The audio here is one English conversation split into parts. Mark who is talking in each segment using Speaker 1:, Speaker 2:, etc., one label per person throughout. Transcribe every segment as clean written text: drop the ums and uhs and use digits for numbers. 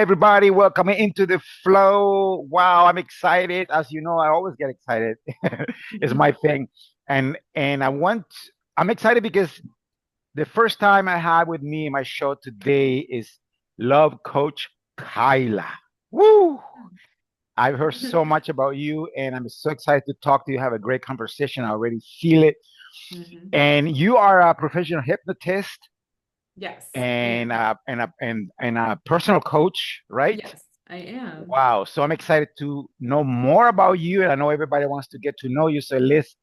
Speaker 1: everybody. Welcome into the flow. Wow, I'm excited. As you know, I always get excited. It's my thing. And I'm excited because the first time I had with me in my show today is Love Coach Kayla. Woo! I've heard so much about you, and I'm so excited to talk to you. Have a great conversation. I already feel it.
Speaker 2: Hmm.
Speaker 1: And you are a professional hypnotist
Speaker 2: Yes, I
Speaker 1: and
Speaker 2: am.
Speaker 1: a personal coach, right?
Speaker 2: Yes, I am.
Speaker 1: Wow. So I'm excited to know more about you. And I know everybody wants to get to know you. So let's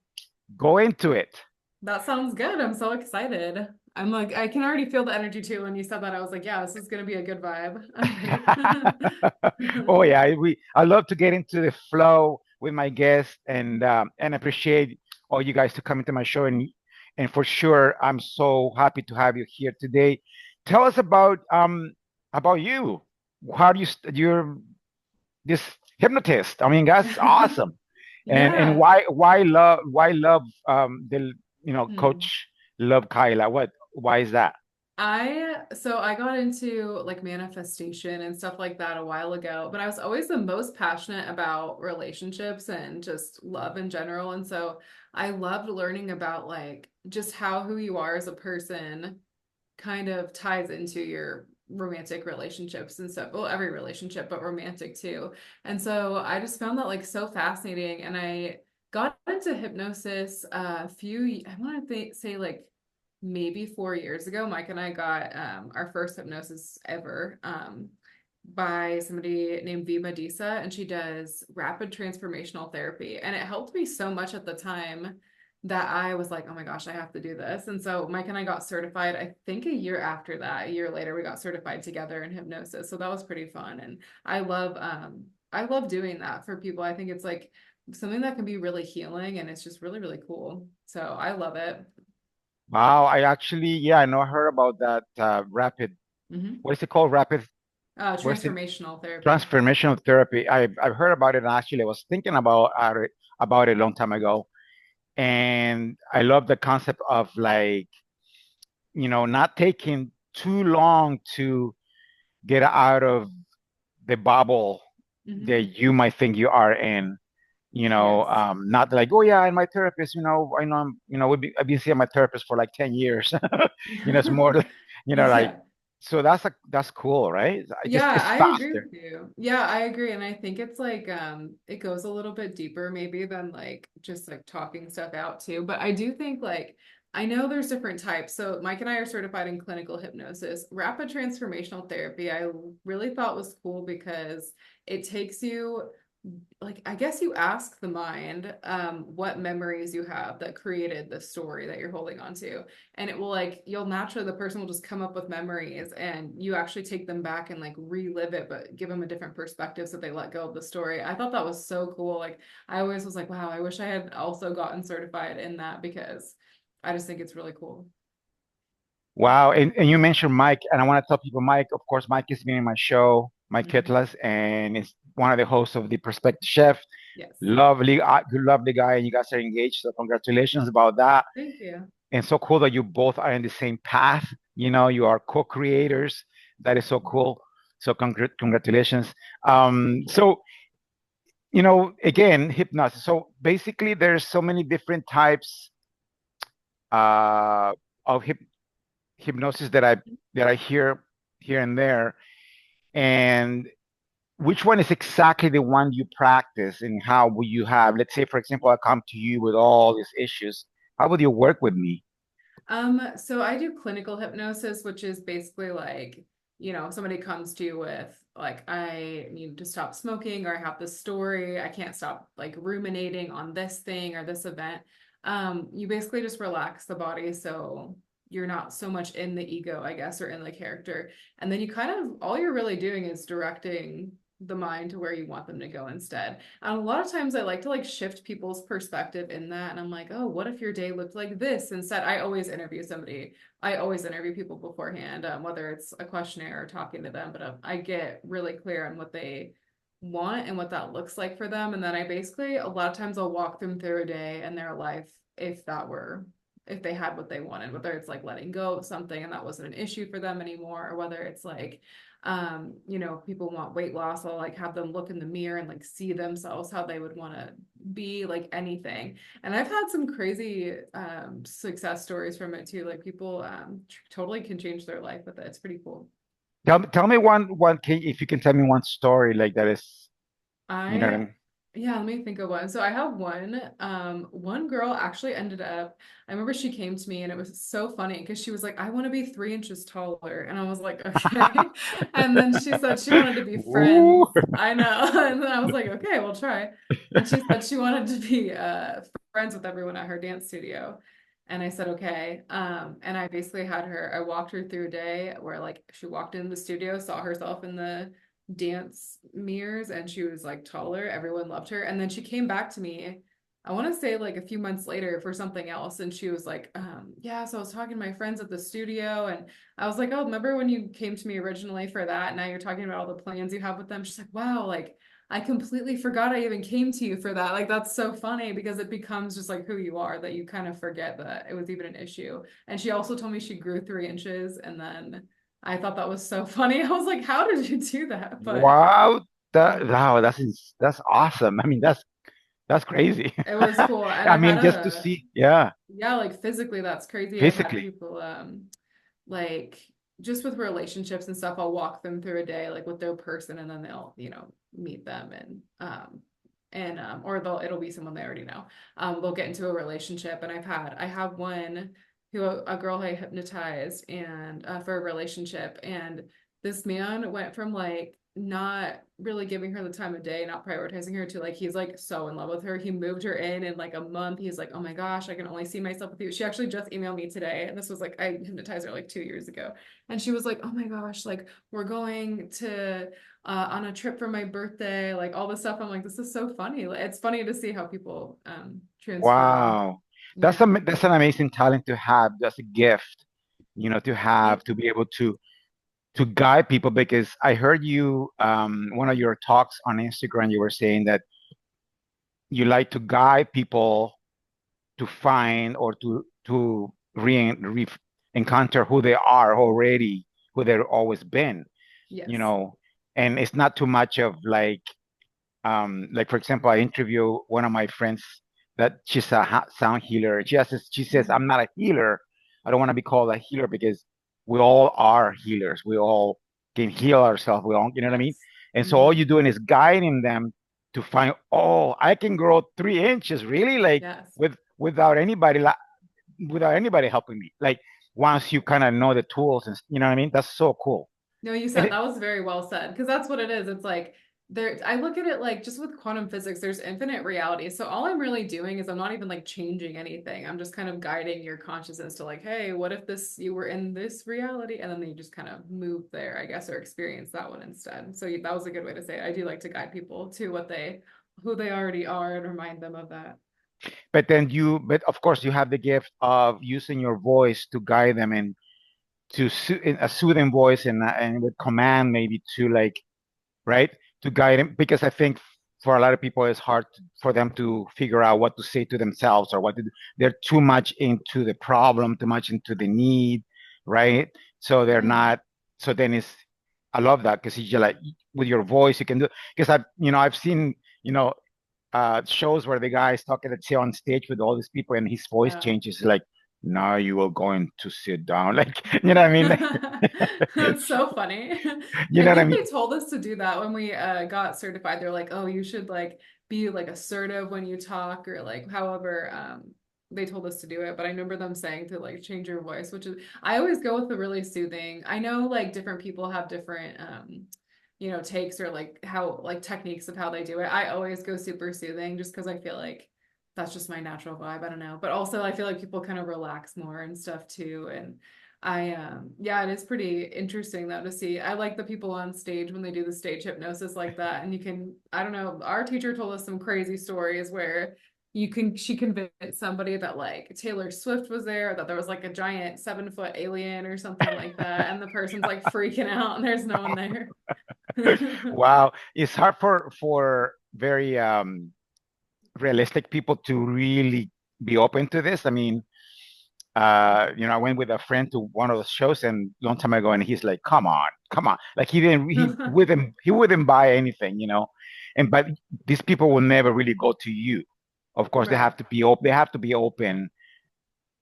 Speaker 1: go into it.
Speaker 2: That sounds good. I'm so excited. I'm like, I can already feel the energy too. When you said that, I was like, yeah, this is gonna be a good vibe.
Speaker 1: Oh yeah, I love to get into the flow with my guests and appreciate all you guys to come into my show and for sure I'm so happy to have you here today. Tell us about you. How do you're this hypnotist? I mean, that's awesome. And
Speaker 2: Yeah.
Speaker 1: why love the
Speaker 2: Hmm.
Speaker 1: coach love Kyla? Why is that?
Speaker 2: I got into like manifestation and stuff like that a while ago, but I was always the most passionate about relationships and just love in general. And so I loved learning about like just how who you are as a person kind of ties into your romantic relationships and stuff. Well, every relationship, but romantic too. And so I just found that like so fascinating. And I got into hypnosis I want to say like maybe 4 years ago. Mike and I got our first hypnosis ever. By somebody named Vima Disa, and she does rapid transformational therapy. And it helped me so much at the time that I was like, oh my gosh, I have to do this. And so Mike and I got certified, I think a year after that, a year later, we got certified together in hypnosis. So that was pretty fun. And I love doing that for people. I think it's like something that can be really healing and it's just really, really cool. So I love it.
Speaker 1: Wow, I actually, yeah, I know I heard about that rapid,
Speaker 2: Hmm.
Speaker 1: what is it called? Rapid, what is it?
Speaker 2: Transformational therapy.
Speaker 1: Transformational therapy. I've heard about it and actually I was thinking about it a long time ago. And I love the concept of like, not taking too long to get out of the bubble
Speaker 2: Hmm.
Speaker 1: that you might think you are in.
Speaker 2: Yes.
Speaker 1: Not like, oh yeah, and my therapist, I know I've been seeing my therapist for like 10 years. It's more like, like,
Speaker 2: Yeah.
Speaker 1: so that's cool, right?
Speaker 2: Yeah,
Speaker 1: It's
Speaker 2: I agree
Speaker 1: faster.
Speaker 2: with you. Yeah, I agree. And I think it's like it goes a little bit deeper maybe than like just like talking stuff out too. But I do think like I know there's different types. So Mike and I are certified in clinical hypnosis. Rapid transformational therapy, I really thought was cool because it takes you like I guess you ask the mind what memories you have that created the story that you're holding on to, and it will like you'll naturally the person will just come up with memories and you actually take them back and like relive it but give them a different perspective so they let go of the story. I thought that was so cool. Like I always was like, wow, I wish I had also gotten certified in that because I just think it's really cool.
Speaker 1: Wow. And you mentioned Mike, and I want to tell people, Mike, of course, Mike has been in my show, Mike
Speaker 2: Mhm.
Speaker 1: Kitlas, and is one of the hosts of the Prospective Chef.
Speaker 2: Yes.
Speaker 1: Lovely, good, lovely guy, and you guys are engaged. So congratulations about that.
Speaker 2: Thank you.
Speaker 1: And so cool that you both are in the same path. You are co-creators. That is so cool. So congratulations. So again, hypnosis. So basically, there's so many different types of hypnosis that I hear here and there. And which one is exactly the one you practice, and how will you have? Let's say, for example, I come to you with all these issues. How would you work with me?
Speaker 2: So I do clinical hypnosis, which is basically like, somebody comes to you with like, I need to stop smoking, or I have this story, I can't stop like ruminating on this thing or this event. You basically just relax the body so you're not so much in the ego, I guess, or in the character. And then you kind of all you're really doing is directing the mind to where you want them to go instead. And a lot of times I like to like shift people's perspective in that. And I'm like, oh, what if your day looked like this instead? I always interview somebody. I always interview people beforehand, whether it's a questionnaire or talking to them, but I get really clear on what they want and what that looks like for them. And then I basically, a lot of times I'll walk them through a day in their life if they had what they wanted, whether it's like letting go of something and that wasn't an issue for them anymore, or whether it's like People want weight loss. I'll like have them look in the mirror and like see themselves how they would want to be, like anything. And I've had some crazy success stories from it too. Like people totally can change their life with it. It's pretty cool.
Speaker 1: Tell me if you can tell me one story like that is, you know what I
Speaker 2: I
Speaker 1: mean?
Speaker 2: Yeah, let me think of one. So I have one girl actually ended up, I remember she came to me and it was so funny because she was like, I want to be 3 inches taller. And I was like, okay. And then she said she wanted to be
Speaker 1: Ooh.
Speaker 2: friends. I know. And then I was like, okay, we'll try. And she said she wanted to be friends with everyone at her dance studio. And I said, okay. And I basically I walked her through a day where like she walked in the studio, saw herself in the dance mirrors, and she was like taller. Everyone loved her. And then she came back to me, I want to say like a few months later for something else. And she was like, yeah, so I was talking to my friends at the studio. And I was like, oh, remember when you came to me originally for that? Now you're talking about all the plans you have with them. She's like, wow, like I completely forgot I even came to you for that. Like that's so funny because it becomes just like who you are that you kind of forget that it was even an issue. And she also told me she grew 3 inches, and then I thought that was so funny. I was like, how did you do that? But
Speaker 1: Wow,
Speaker 2: yeah,
Speaker 1: that's awesome. I mean, that's crazy.
Speaker 2: it was cool. And
Speaker 1: I
Speaker 2: I've had
Speaker 1: mean, just to see, yeah,
Speaker 2: yeah, like physically, that's crazy. I've had
Speaker 1: physically.
Speaker 2: people, like just with relationships and stuff, I'll walk them through a day, like with their person, and then they'll, meet them or it'll be someone they already know. They'll get into a relationship. And I have one a girl I hypnotized and for a relationship. And this man went from like not really giving her the time of day, not prioritizing her, to like he's like so in love with her. He moved her in like a month. He's like, oh my gosh, I can only see myself with you. She actually just emailed me today, and this was like I hypnotized her like 2 years ago, and she was like, oh my gosh, like we're going to on a trip for my birthday, like all this stuff. I'm like, this is so funny. Like, it's funny to see how people transform.
Speaker 1: Wow.
Speaker 2: Yeah.
Speaker 1: That's an amazing talent to have. That's a gift, to
Speaker 2: Yeah.
Speaker 1: have to be able to guide people because I heard you one of your talks on Instagram, you were saying that you like to guide people to find or to re encounter who they are already, who they've always been, you
Speaker 2: Yes.
Speaker 1: know, and it's not too much of like for example, I interview one of my friends that she's a sound healer. She says,
Speaker 2: Mhm.
Speaker 1: I'm not a healer. I don't want to be called a healer because we all are healers. We all can heal ourselves. We all, you know what I mean?
Speaker 2: Yes.
Speaker 1: And so all
Speaker 2: Hmm.
Speaker 1: you're doing is guiding them to find, oh, I can grow 3 inches, really, like
Speaker 2: Yes.
Speaker 1: without anybody helping me. Like once you kind of know the tools and you know what I mean? That's so cool.
Speaker 2: No, you
Speaker 1: And
Speaker 2: said that was very well said, because that's what it is. It's like I look at it like just with quantum physics, there's infinite reality. So all I'm really doing is I'm not even like changing anything. I'm just kind of guiding your consciousness to like, hey, what if you were in this reality? And then you just kind of move there, I guess, or experience that one instead. So that was a good way to say it. I do like to guide people to who they already are, and remind them of that.
Speaker 1: but of course you have the gift of using your voice to guide them and in a soothing voice and with command maybe to like right to guide them because I think for a lot of people it's hard for them to figure out what to say to themselves or what to do. They're too much into the problem, too much into the need, right? So they're
Speaker 2: Yeah.
Speaker 1: not. So then it's I love that because you like with your voice you can do because I've seen you know shows where the guy is talking, let's say, on stage with all these people, and his voice
Speaker 2: Yeah.
Speaker 1: changes like, now you are going to sit down, like, you know what I mean?
Speaker 2: That's so funny.
Speaker 1: You
Speaker 2: I
Speaker 1: know what I
Speaker 2: think
Speaker 1: mean?
Speaker 2: they told us to do that when we got certified. They're like, oh, you should like be like assertive when you talk, or like however they told us to do it. But I remember them saying to like change your voice, which is I always go with the really soothing. I know like different people have different takes, or like how like techniques of how they do it. I always go super soothing just because I feel like that's just my natural vibe. I don't know. But also I feel like people kind of relax more and stuff too. And yeah, it is pretty interesting though to see. I like the people on stage when they do the stage hypnosis like that. And I don't know, our teacher told us some crazy stories where she convinced somebody that like Taylor Swift was there, that there was like a giant 7-foot alien or something like that. And the person's like freaking out and there's no one there.
Speaker 1: Wow, it's hard for very realistic people to really be open to this. I mean, I went with a friend to one of those shows and long time ago, and he's like, "Come on, come on!" Like he wouldn't buy anything. And but these people will never really go to you. Of course, they
Speaker 2: Right.
Speaker 1: have to be open. They have to be open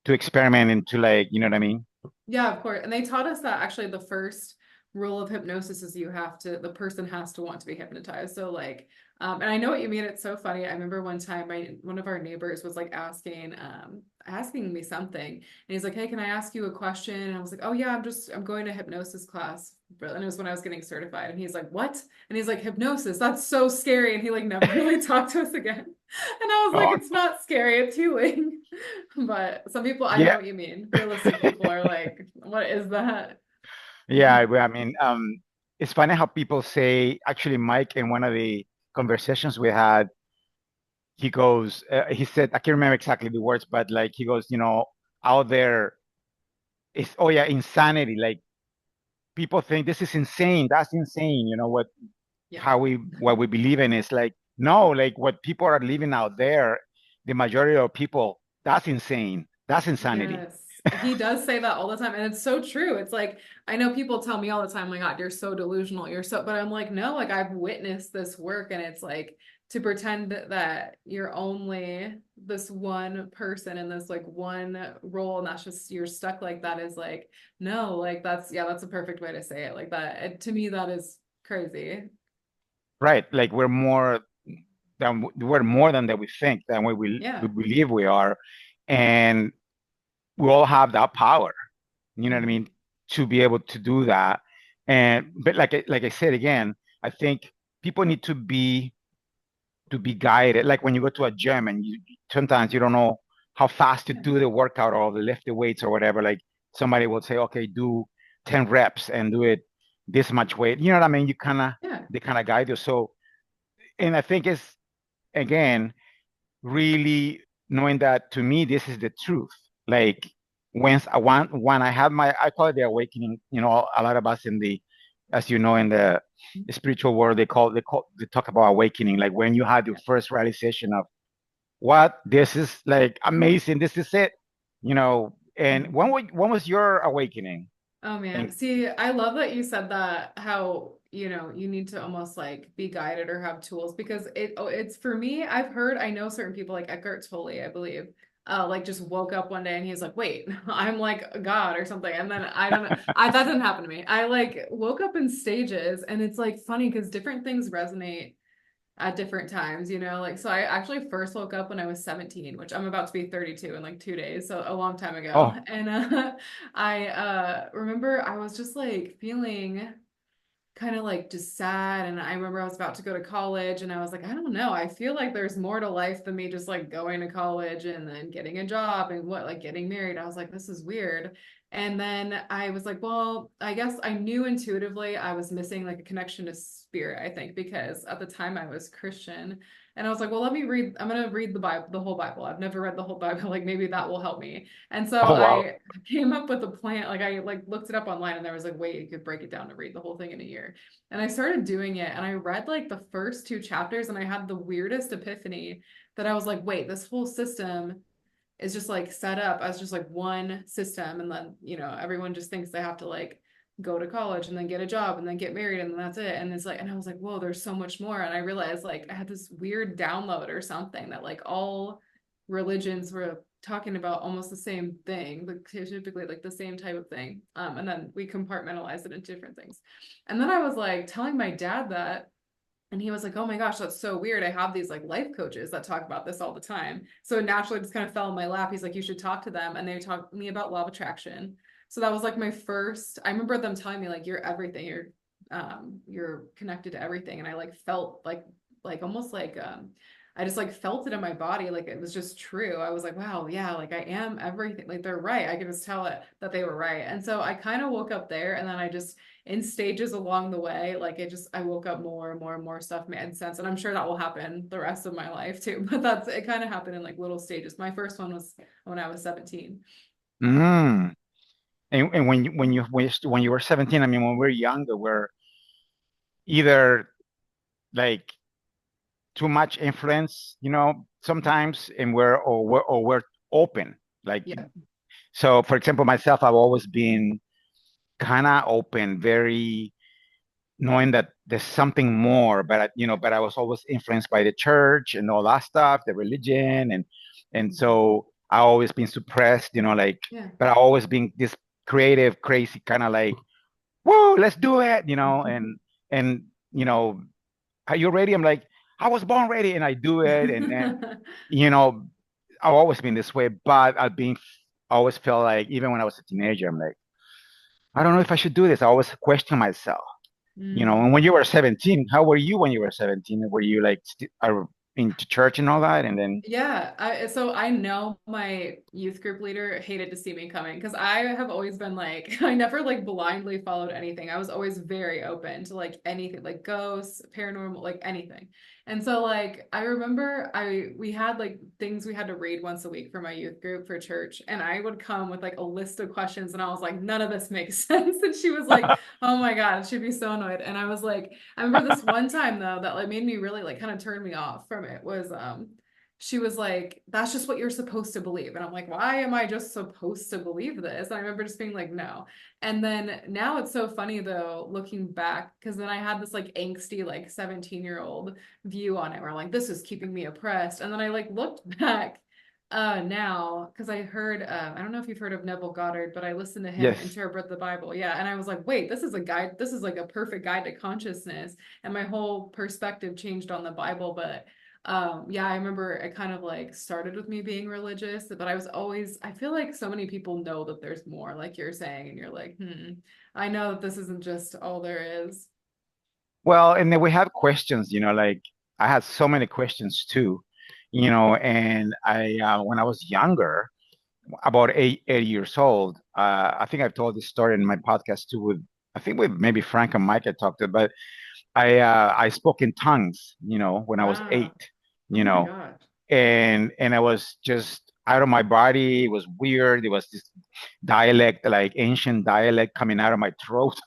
Speaker 1: to experiment and to like, you know what I mean?
Speaker 2: Yeah, of course. And they taught us that actually the first rule of hypnosis is the person has to want to be hypnotized. So like, and I know what you mean. It's so funny. I remember one time one of our neighbors was like asking me something. And he's like, "Hey, can I ask you a question?" And I was like, "Oh yeah, I'm going to hypnosis class." And it was when I was getting certified. And he's like, "What?" And he's like, "Hypnosis, that's so scary." And he like never really talked to us again. And I was like,
Speaker 1: Oh,
Speaker 2: "It's not scary, it's healing." But some people, I know
Speaker 1: yeah,
Speaker 2: what you mean. Realistic people are like, what is that?
Speaker 1: yeah. I mean, it's funny how people say. Actually, Mike, in one of the conversations we had, he said, I can't remember exactly the words, but like he goes, out there, it's, oh yeah, insanity. Like people think this is insane. That's insane.
Speaker 2: Yeah.
Speaker 1: What we believe in is like, no, like what people are living out there, the majority of people, that's insane. That's insanity.
Speaker 2: Yes. He does say that all the time. And it's so true. It's like, I know people tell me all the time, my God, you're so delusional. But I'm like, no, like I've witnessed this work. And it's like to pretend that you're only this one person in this like one role and that's just, you're stuck like that is like, no, like yeah, that's a perfect way to say it. Like that, to me, that is crazy.
Speaker 1: Right. Like we're more than that we think, than we
Speaker 2: Yeah.
Speaker 1: believe we are. And we all have that power, you know what I
Speaker 2: Mhm.
Speaker 1: mean, to be able to do that. But like I said again, I think people need to be guided. Like when you go to a gym and you sometimes you don't know how fast to
Speaker 2: Yeah.
Speaker 1: do the workout or the lift the weights or whatever. Like somebody will say, okay, do 10 reps and do it this much weight. You know what I mean?
Speaker 2: Yeah.
Speaker 1: They kind of guide you. So, and I think it's again really knowing that to me this is the truth. Like when I had I call it the awakening. A lot of us as you know, in the spiritual world, they talk about awakening. Like when you had your
Speaker 2: Yeah.
Speaker 1: first realization of what this is, like amazing. This is it. And
Speaker 2: Mhm.
Speaker 1: when was your awakening?
Speaker 2: Oh man.
Speaker 1: And
Speaker 2: See, I love that you said that how, you need to almost like be guided or have tools because it's for me, I know certain people like Eckhart Tolle, I believe, like just woke up one day and he's like, "Wait, I'm like God or something." And then I don't know, that didn't happen to me. I like woke up in stages and it's like funny because different things resonate at different times, like so I actually first woke up when I was 17, which I'm about to be 32 in like 2 days, so a long time ago.
Speaker 1: oh,
Speaker 2: And I remember I was just like feeling kind of like just sad. And I remember I was about to go to college and I was like, I don't know. I feel like there's more to life than me just like going to college and then getting a job and like getting married. I was like, this is weird. And then I was like, well, I guess I knew intuitively I was missing like a connection to spirit, I think, because at the time I was Christian. And I was like, well, I'm going to read the Bible, the whole Bible. I've never read the whole Bible. Like maybe that will help me. And so
Speaker 1: oh wow.
Speaker 2: I came up with a plan. Like I like looked it up online and there was like, wait, you could break it down to read the whole thing in a year. And I started doing it and I read like the first two chapters and I had the weirdest epiphany that I was like, wait, this whole system is just like set up as just like one system. And then, everyone just thinks they have to like go to college and then get a job and then get married and then that's it. And it's like, and I was like, whoa, there's so much more. And I realized like I had this weird download or something that like all religions were talking about almost the same thing, like typically like the same type of thing. And then we compartmentalize it into different things. And then I was like telling my dad that, and he was like, "Oh my gosh, that's so weird. I have these like life coaches that talk about this all the time." So it naturally just kind of fell in my lap. He's like, "You should talk to them." And they talked to me about law of attraction. So that was like my first, I remember them telling me like you're everything. You're connected to everything. And I like felt like almost like I just like felt it in my body. Like it was just true. I was like, wow, yeah, like I am everything. Like they're right. I could just tell it that they were right. And so I kind of woke up there and then I just in stages along the way, like I woke up more and more and more stuff made sense. And I'm sure that will happen the rest of my life too. But it kind of happened in like little stages. My first one was when I was 17.
Speaker 1: Mm. And when you were 17, I mean, when we were younger, we're either like too much influence, sometimes, and we're open. Like
Speaker 2: Yeah.
Speaker 1: So, for example, myself, I've always been kind of open, very knowing that there's something more, but but I was always influenced by the church and all that stuff, the religion, and so I always been suppressed, like,
Speaker 2: Yeah.
Speaker 1: but I always been this creative, crazy kind of like, whoa, let's do it, and you know, are you ready? I'm like, I was born ready, and I do it, and then you know, I've always been this way, but I always felt like even when I was a teenager, I'm like, I don't know if I should do this. I always question myself.
Speaker 2: Mm.
Speaker 1: And when you were 17, how were you when you were 17? Were you like into church and all that? And then,
Speaker 2: Yeah, so I know my youth group leader hated to see me coming because I have always been like I never like blindly followed anything. I was always very open to like anything, like ghosts, paranormal, like anything. And so like I remember we had like things we had to read once a week for my youth group for church, and I would come with like a list of questions, and I was like, none of this makes sense. And she was like, oh my God, she'd be so annoyed. And I was like, I remember this one time though that like made me really like kind of turn me off from it was she was like, that's just what you're supposed to believe. And I'm like, why am I just supposed to believe this? And I remember just being like, no. And then now it's so funny though, looking back, because then I had this like angsty, like 17-year-old view on it where I'm like, this is keeping me oppressed. And then I like looked back now because I heard I don't know if you've heard of Neville Goddard, but I listened to him
Speaker 1: yes.
Speaker 2: interpret the Bible. Yeah, and I was like, wait, this is a guide, this is like a perfect guide to consciousness, and my whole perspective changed on the Bible. But yeah, I remember it kind of like started with me being religious, but I was always, I feel like so many people know that there's more, like you're saying, and you're like, I know that this isn't just all there is.
Speaker 1: Well, and then we have questions, like I had so many questions too, and when I was younger, about 8 years old, I think I've told this story in my podcast too I think with maybe Frank and Mike I talked about. I spoke in tongues, when I was
Speaker 2: Wow.
Speaker 1: 8,
Speaker 2: Oh
Speaker 1: you
Speaker 2: my
Speaker 1: know,
Speaker 2: gosh.
Speaker 1: and I was just out of my body. It was weird. It was this dialect, like ancient dialect coming out of my throat.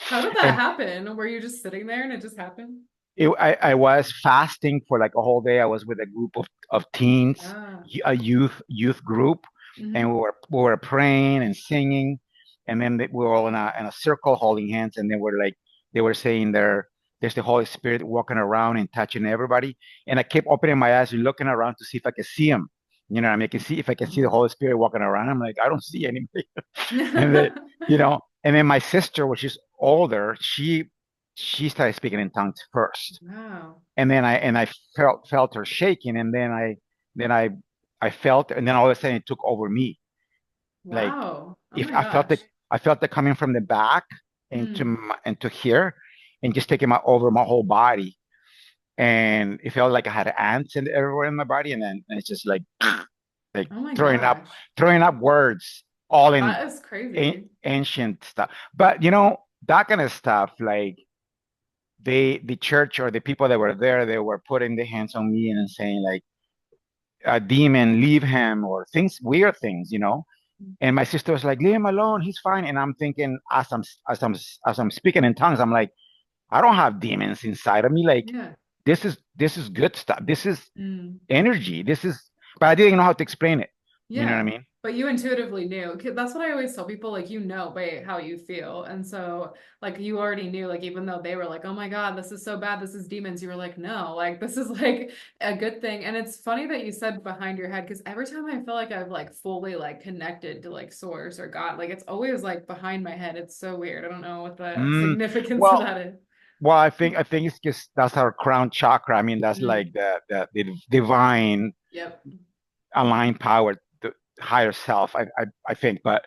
Speaker 2: How did that
Speaker 1: And
Speaker 2: happen? Were you just sitting there and it just happened?
Speaker 1: I was fasting for like a whole day. I was with a group of teens,
Speaker 2: Ah.
Speaker 1: a youth group, and
Speaker 2: Hmm.
Speaker 1: we were praying and singing, and then we were all in a circle holding hands, and then they were saying there's the Holy Spirit walking around and touching everybody, and I kept opening my eyes and looking around to see if I could see him. I mean, I can see if I can see the
Speaker 2: Oh.
Speaker 1: Holy Spirit walking around. I'm like, I don't see anybody. And then my sister, which is older, she started speaking in tongues first,
Speaker 2: Wow.
Speaker 1: and then I felt her shaking, and then I felt, and then all of a sudden it took over me. Like
Speaker 2: Wow. Oh
Speaker 1: if
Speaker 2: my gosh.
Speaker 1: I felt it coming from the back
Speaker 2: Hmm.
Speaker 1: into here, and just taking my over my whole body, and it felt like I had ants everywhere in my body, and then it's just like
Speaker 2: Oh my
Speaker 1: throwing up
Speaker 2: gosh.
Speaker 1: throwing up words all in
Speaker 2: That is crazy.
Speaker 1: ancient stuff. But that kind of stuff, like the church or the people that were there, they were putting their hands on me and saying like, a demon, leave him, or things, weird things. And my sister was like, leave him alone, he's fine. And I'm thinking, as I'm speaking in tongues, I'm like, I don't have demons inside of me. Like,
Speaker 2: Yeah.
Speaker 1: this is good stuff. This is
Speaker 2: Mm.
Speaker 1: energy. But I didn't know how to explain it. You know what I
Speaker 2: Yeah.
Speaker 1: mean?
Speaker 2: But you intuitively knew. 'Cause that's what I always tell people, like, you know by how you feel. And so, like, you already knew, like, even though they were like, oh my God, this is so bad, this is demons, you were like, no, like, this is like a good thing. And it's funny that you said behind your head, because every time I feel like I've like fully like connected to like source or God, like, it's always like behind my head. It's so weird. I don't know what the
Speaker 1: Mm,
Speaker 2: significance of
Speaker 1: well,
Speaker 2: that is.
Speaker 1: well, I think it's just that's our crown chakra. I mean, that's
Speaker 2: Mm.
Speaker 1: like the divine
Speaker 2: Yep.
Speaker 1: aligned power, the higher self, I think. But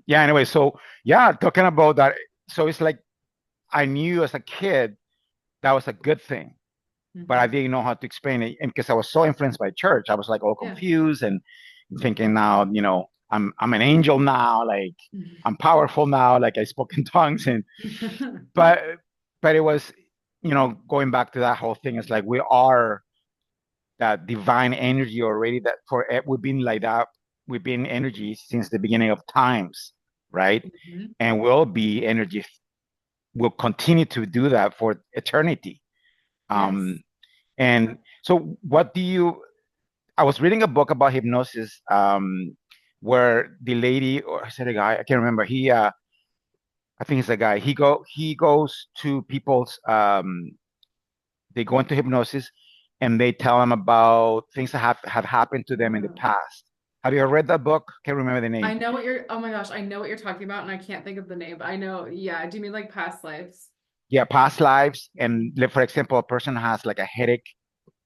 Speaker 1: yeah, anyway, so yeah, talking about that. So it's like I knew as a kid that was a good thing, but I
Speaker 2: Hmm.
Speaker 1: didn't know how to explain it. And because I was so influenced by church, I was like all
Speaker 2: Yeah.
Speaker 1: confused and thinking now, I'm an angel now, like I'm powerful now, like I spoke in tongues. And but but it was, going back to that whole thing, it's like we are that divine energy already, that we've been like that. We've been energy since the beginning of times, right?
Speaker 2: Mhm.
Speaker 1: And we'll be energy. We'll continue to do that for eternity.
Speaker 2: Yes.
Speaker 1: Um, and so, what do you? I was reading a book about hypnosis where the lady, or I said a guy, I can't remember. I think it's a guy. He goes to people's they go into hypnosis and they tell them about things that have happened to them in the
Speaker 2: Wow.
Speaker 1: past. Have you ever read that book? Can't remember the
Speaker 2: I
Speaker 1: name.
Speaker 2: know what you're, oh my gosh, I know what you're talking about and I can't think of the name, but I know, yeah. Do you mean like past lives?
Speaker 1: Yeah, past lives. And like, for example, a person has like a headache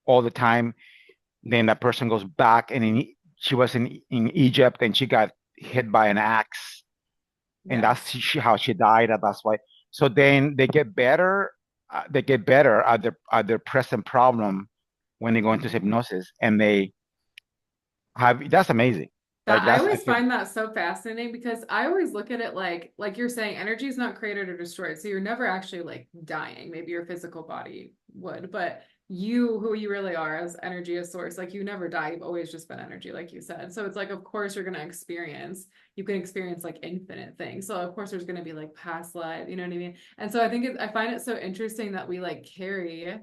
Speaker 1: all the time. Then that person goes back and she was in Egypt and she got hit by an axe. And that's
Speaker 2: Yes.
Speaker 1: how she died. And that's why. So then they get better. They get better at their present problem when they go into
Speaker 2: Mhm.
Speaker 1: hypnosis, and they have. That's amazing.
Speaker 2: That I
Speaker 1: That's I
Speaker 2: always
Speaker 1: think.
Speaker 2: find that so fascinating because I always look at it like you're saying energy is not created or destroyed. So you're never actually like dying. Maybe your physical body would, but you who you really are as energy as source, like you never die. You've always just been energy, like you said. So it's like of course you're gonna experience, you can experience like infinite things. So of course there's gonna be like past life, you know what I mean? And so I think I find it so interesting that we like carry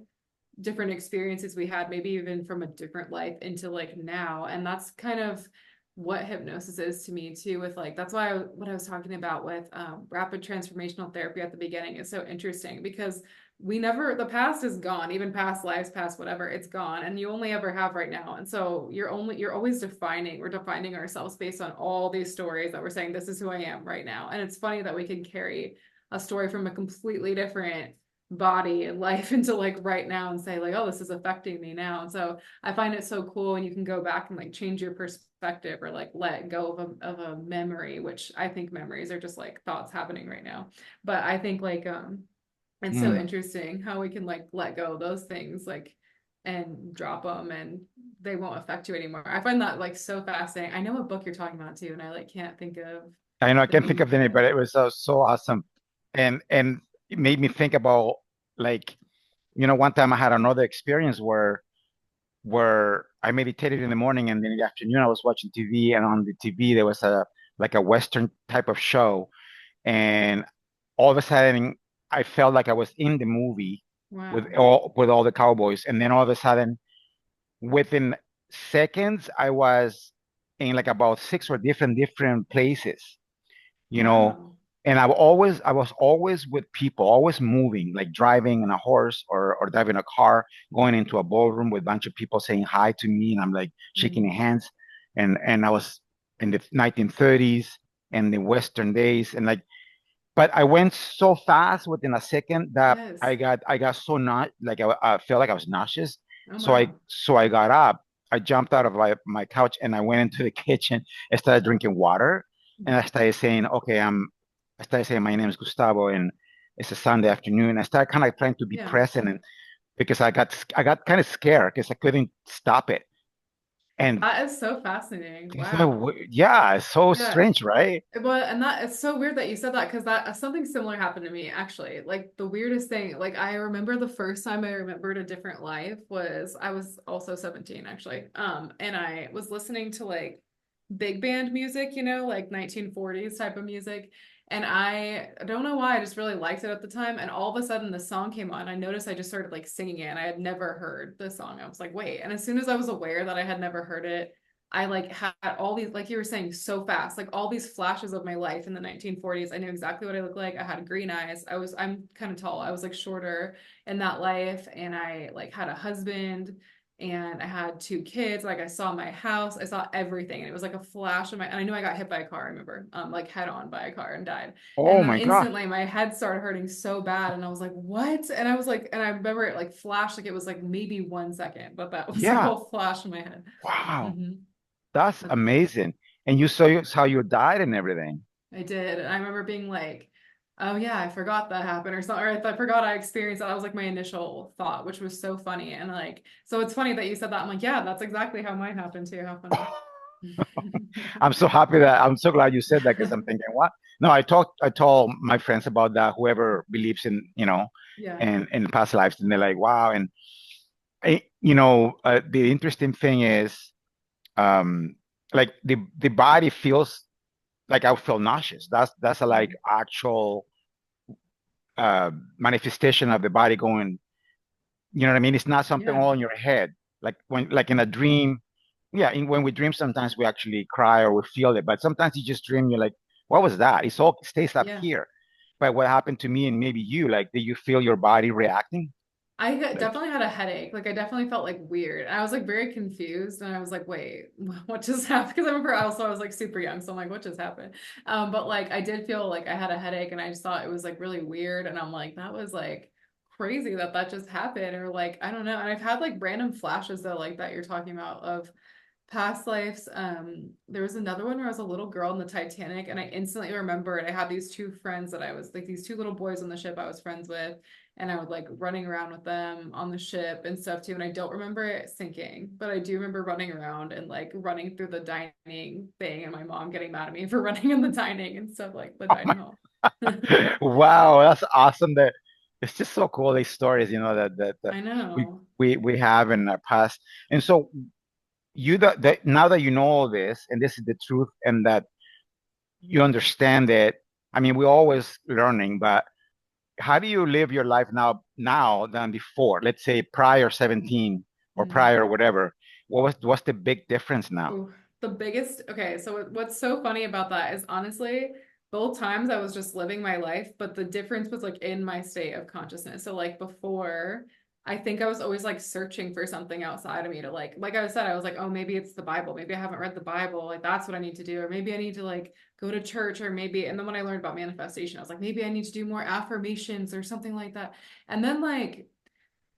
Speaker 2: different experiences we had, maybe even from a different life into like now. And that's kind of what hypnosis is to me too, with like that's why what I was talking about with rapid transformational therapy at the beginning is so interesting because we never the past is gone, even past lives, past whatever, it's gone and you only ever have right now. And so you're always defining, we're defining ourselves based on all these stories that we're saying this is who I am right now. And it's funny that we can carry a story from a completely different body and life into like right now and say like, oh, this is affecting me now. And so I find it so cool when you can go back and like change your perspective or like let go of a memory, which I think memories are just like thoughts happening right now. But I think like it's so
Speaker 1: Mm.
Speaker 2: interesting how we can like let go of those things like and drop them and they won't affect you anymore. I find that like so fascinating. I know what book you're talking about too, and I like can't think of
Speaker 1: I know I
Speaker 2: the
Speaker 1: can't think
Speaker 2: name
Speaker 1: of
Speaker 2: of
Speaker 1: the name, but
Speaker 2: it.
Speaker 1: it was so awesome, and it made me think about like one time I had another experience where I meditated in the morning and then in the afternoon I was watching TV and on the TV there was a like a Western type of show and all of a sudden I felt like I was in the movie
Speaker 2: Wow.
Speaker 1: with all the cowboys and then all of a sudden within seconds I was in like about six or different places, you know,
Speaker 2: Wow.
Speaker 1: and I was always with people, always moving, like driving in a horse or driving a car, going into a ballroom with a bunch of people saying hi to me, and I'm like shaking their
Speaker 2: Mhm.
Speaker 1: hands, and I was in the 1930s and the Western days, and like, but I went so fast within a second that
Speaker 2: Yes.
Speaker 1: I got so not like I felt like I was nauseous,
Speaker 2: Oh wow.
Speaker 1: so I got up, I jumped out of my couch and I went into the kitchen, I started drinking water, and I started saying my name is Gustavo and it's a Sunday afternoon. I started kind of trying to be
Speaker 2: Yeah.
Speaker 1: present and because I got kind of scared because I couldn't stop it. And
Speaker 2: That is so fascinating.
Speaker 1: it's like,
Speaker 2: Wow.
Speaker 1: yeah, it's so
Speaker 2: Yeah.
Speaker 1: strange, right?
Speaker 2: Well, and that it's so weird that you said that because that something similar happened to me actually. Like the weirdest thing, like I remember the first time I remembered a different life was I was also 17 actually. And I was listening to like big band music, you know, like 1940s type of music. And I don't know why, I just really liked it at the time. And all of a sudden the song came on. I noticed I just started like singing it and I had never heard the song. I was like, wait. And as soon as I was aware that I had never heard it, I like had all these, like you were saying, so fast, like all these flashes of my life in the 1940s. I knew exactly what I looked like. I had green eyes. I'm kind of tall. I was like shorter in that life. And I like had a husband and I had two kids. Like I saw my house, I saw everything. And it was like a flash of my, and I knew I got hit by a car, I remember, like head on by a car and died. And
Speaker 1: Oh
Speaker 2: then
Speaker 1: my God.
Speaker 2: instantly my head started hurting so bad. And I was like, what? And I was like, and I remember it like flashed, like it was like maybe 1 second, but that was the
Speaker 1: Yeah.
Speaker 2: whole flash in my head.
Speaker 1: Wow.
Speaker 2: hmm
Speaker 1: That's amazing. And you saw how you died and everything.
Speaker 2: I did. And I remember being like, oh yeah, I forgot that happened or something, or I forgot I experienced that. That was like my initial thought, which was so funny. And like, so it's funny that you said that. I'm like, yeah, that's exactly how mine happened too. How funny.
Speaker 1: I'm so glad you said that because I'm thinking, what? No, I told my friends about that, whoever believes in,
Speaker 2: Yeah.
Speaker 1: and in past lives, and they're like, wow. And the interesting thing is, um, like the body feels like I feel nauseous. That's a like
Speaker 2: Mhm.
Speaker 1: actual manifestation of the body going. You know what I mean? It's not something
Speaker 2: Yeah.
Speaker 1: all in your head. Like when, like in a dream, yeah, when we dream, sometimes we actually cry or we feel it, but sometimes you just dream, you're like, what was that? It's all stays up
Speaker 2: Yeah.
Speaker 1: here. But what happened to me and maybe you, like, did you feel your body reacting? Like,
Speaker 2: Definitely had a headache. Like I definitely felt like weird. I was like very confused and I was like, wait, what just happened? Because I remember I was like super young. So I'm like, what just happened? But like I did feel like I had a headache and I just thought it was like really weird. And I'm like, that was like crazy that that just happened. Or like, I don't know. And I've had like random flashes though, like that you're talking about of past lives. There was another one where I was a little girl in the Titanic, and I instantly remembered I had these two friends that I was like these two little boys on the ship I was friends with, and I would like running around with them on the ship and stuff too. And I don't remember it sinking, but I do remember running around and like running through the dining thing, and my mom getting mad at me for running in the dining and stuff like the
Speaker 1: oh
Speaker 2: dining
Speaker 1: my,
Speaker 2: hall.
Speaker 1: wow, that's awesome. That it's just so cool, these stories, that
Speaker 2: I
Speaker 1: we
Speaker 2: know.
Speaker 1: we have in our past. And so that now that you know all this, and this is the truth, and that you understand it. I mean, we're always learning, but how do you live your life now than before? Let's say prior 17 or
Speaker 2: Mm.
Speaker 1: prior whatever. What's the big difference now?
Speaker 2: Ooh, the biggest, okay, so what's so funny about that is honestly, both times I was just living my life, but the difference was like in my state of consciousness. So like before, I think I was always like searching for something outside of me to like I said, I was like, oh, maybe it's the Bible. Maybe I haven't read the Bible. Like that's what I need to do. Or maybe I need to like go to church or maybe, and then when I learned about manifestation, I was like, maybe I need to do more affirmations or something like that. And then like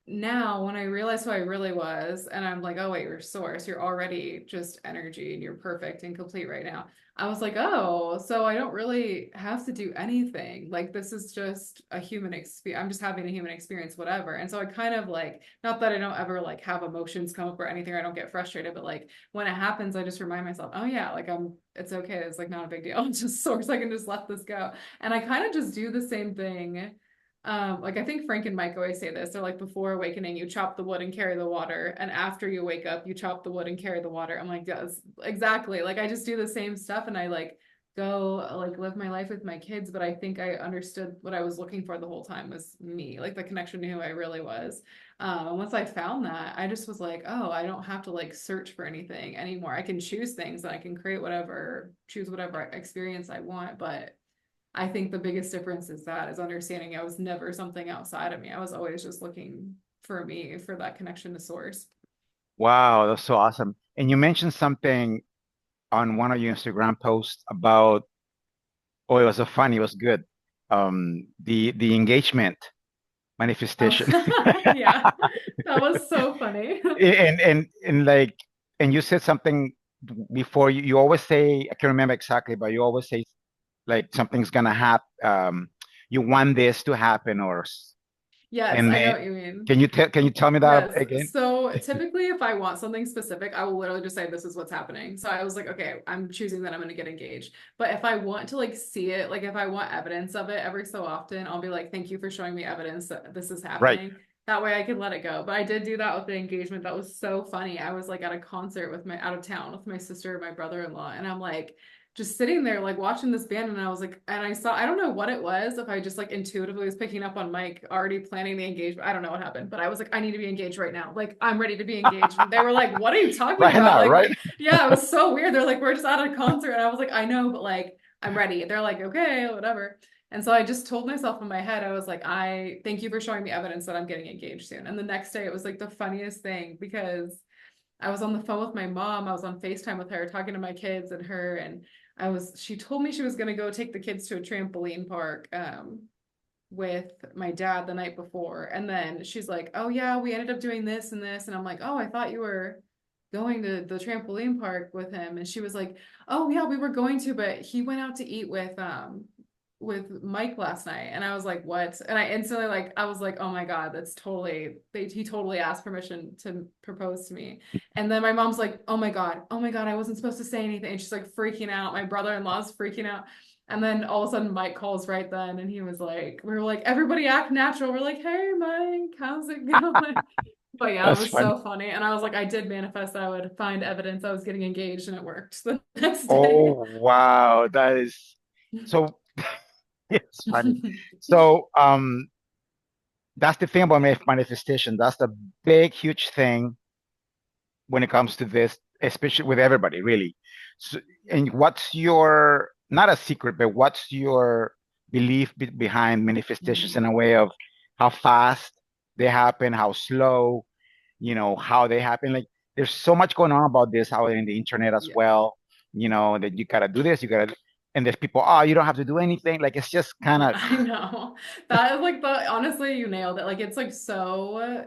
Speaker 2: now when I realize who I really was, and I'm like, oh wait, you're source, you're already just energy and you're perfect and complete right now. I was like, oh, so I don't really have to do anything. Like this is just a human experience. I'm just having a human experience, whatever. And so I kind of like, not that I don't ever like have emotions come up or anything, or I don't get frustrated, but like when it happens, I just remind myself, oh yeah, like it's okay. It's like not a big deal. It's just source. I can just let this go. And I kind of just do the same thing like I think Frank and Mike always say this. They're like before awakening, you chop the wood and carry the water, and after you wake up, you chop the wood and carry the water. I'm like, yes, exactly. Like I just do the same stuff, and I like go like live my life with my kids. But I think I understood what I was looking for the whole time was me, like the connection to who I really was. And once I found that, I just was like, oh, I don't have to like search for anything anymore. I can choose things and I can create whatever, choose whatever experience I want, but I think the biggest difference is that is understanding I was never something outside of me. I was always just looking for me, for that connection to source.
Speaker 1: Wow, that's so awesome. And you mentioned something on one of your Instagram posts about, oh, it was so funny, it was good. The engagement
Speaker 2: Oh,
Speaker 1: manifestation.
Speaker 2: yeah. That was so funny.
Speaker 1: And like, and you said something before, you always say, I can't remember exactly, but you always say like something's gonna happen, you want this to happen,
Speaker 2: Yes,
Speaker 1: and
Speaker 2: I know
Speaker 1: then
Speaker 2: what you mean.
Speaker 1: can you tell me that
Speaker 2: Yes.
Speaker 1: again?
Speaker 2: So typically, if I want something specific, I will literally just say, this is what's happening. So I was like, okay, I'm choosing that I'm going to get engaged. But if I want to like see it, like if I want evidence of it every so often, I'll be like, thank you for showing me evidence that this is
Speaker 1: Right.
Speaker 2: happening. That way I can let it go. But I did do that with the engagement. That was so funny. I was like at a concert with my out of town with my sister and my brother-in-law. And I'm like, just sitting there like watching this band and I was like and I saw I don't know what it was if I just like intuitively was picking up on Mike already planning the engagement. I don't know what happened, but I was like I need to be engaged right now. Like I'm ready to be engaged. And they were like, "What are you talking
Speaker 1: Right
Speaker 2: about?"
Speaker 1: now,
Speaker 2: Like
Speaker 1: right?
Speaker 2: yeah, it was so weird. They're like, "We're just at a concert." And I was like, "I know, but like I'm ready." They're like, "Okay, whatever." And so I just told myself in my head, I was like, I thank you for showing me evidence that I'm getting engaged soon. And the next day it was like the funniest thing because I was on the phone with my mom. I was on FaceTime with her, talking to my kids and her. And she told me she was going to go take the kids to a trampoline park with my dad the night before. And then she's like, oh, yeah, we ended up doing this and this. And I'm like, oh, I thought you were going to the trampoline park with him. And she was like, oh, yeah, we were going to, but he went out to eat with Mike last night. And I was like, what? And I instantly like I was like, oh my God, that's totally he totally asked permission to propose to me. And then my mom's like, oh my God, I wasn't supposed to say anything. And she's like freaking out. My brother-in-law's freaking out. And then all of a sudden Mike calls right then and he was like, we were like, everybody act natural. We're like, hey Mike, how's it going? But yeah, it
Speaker 1: That's
Speaker 2: was
Speaker 1: funny.
Speaker 2: so funny. And I was like, I did manifest that I would find evidence I was getting engaged and it worked the next day.
Speaker 1: Oh, wow, that is so. It's funny. So, that's the thing about manifestation. That's the big, huge thing when it comes to this. especially with everybody, really. So, and what's your, not a secret, but what's your belief behind manifestations
Speaker 2: Mhm.
Speaker 1: in a way of how fast they happen, how slow, how they happen? Like, there's so much going on about this out in the internet as
Speaker 2: Yeah.
Speaker 1: well, that you gotta do this, and there's people, oh, you don't have to do anything. Like, it's just kind
Speaker 2: Yeah,
Speaker 1: of,
Speaker 2: I know. That is like the honestly, you nailed it. Like it's like so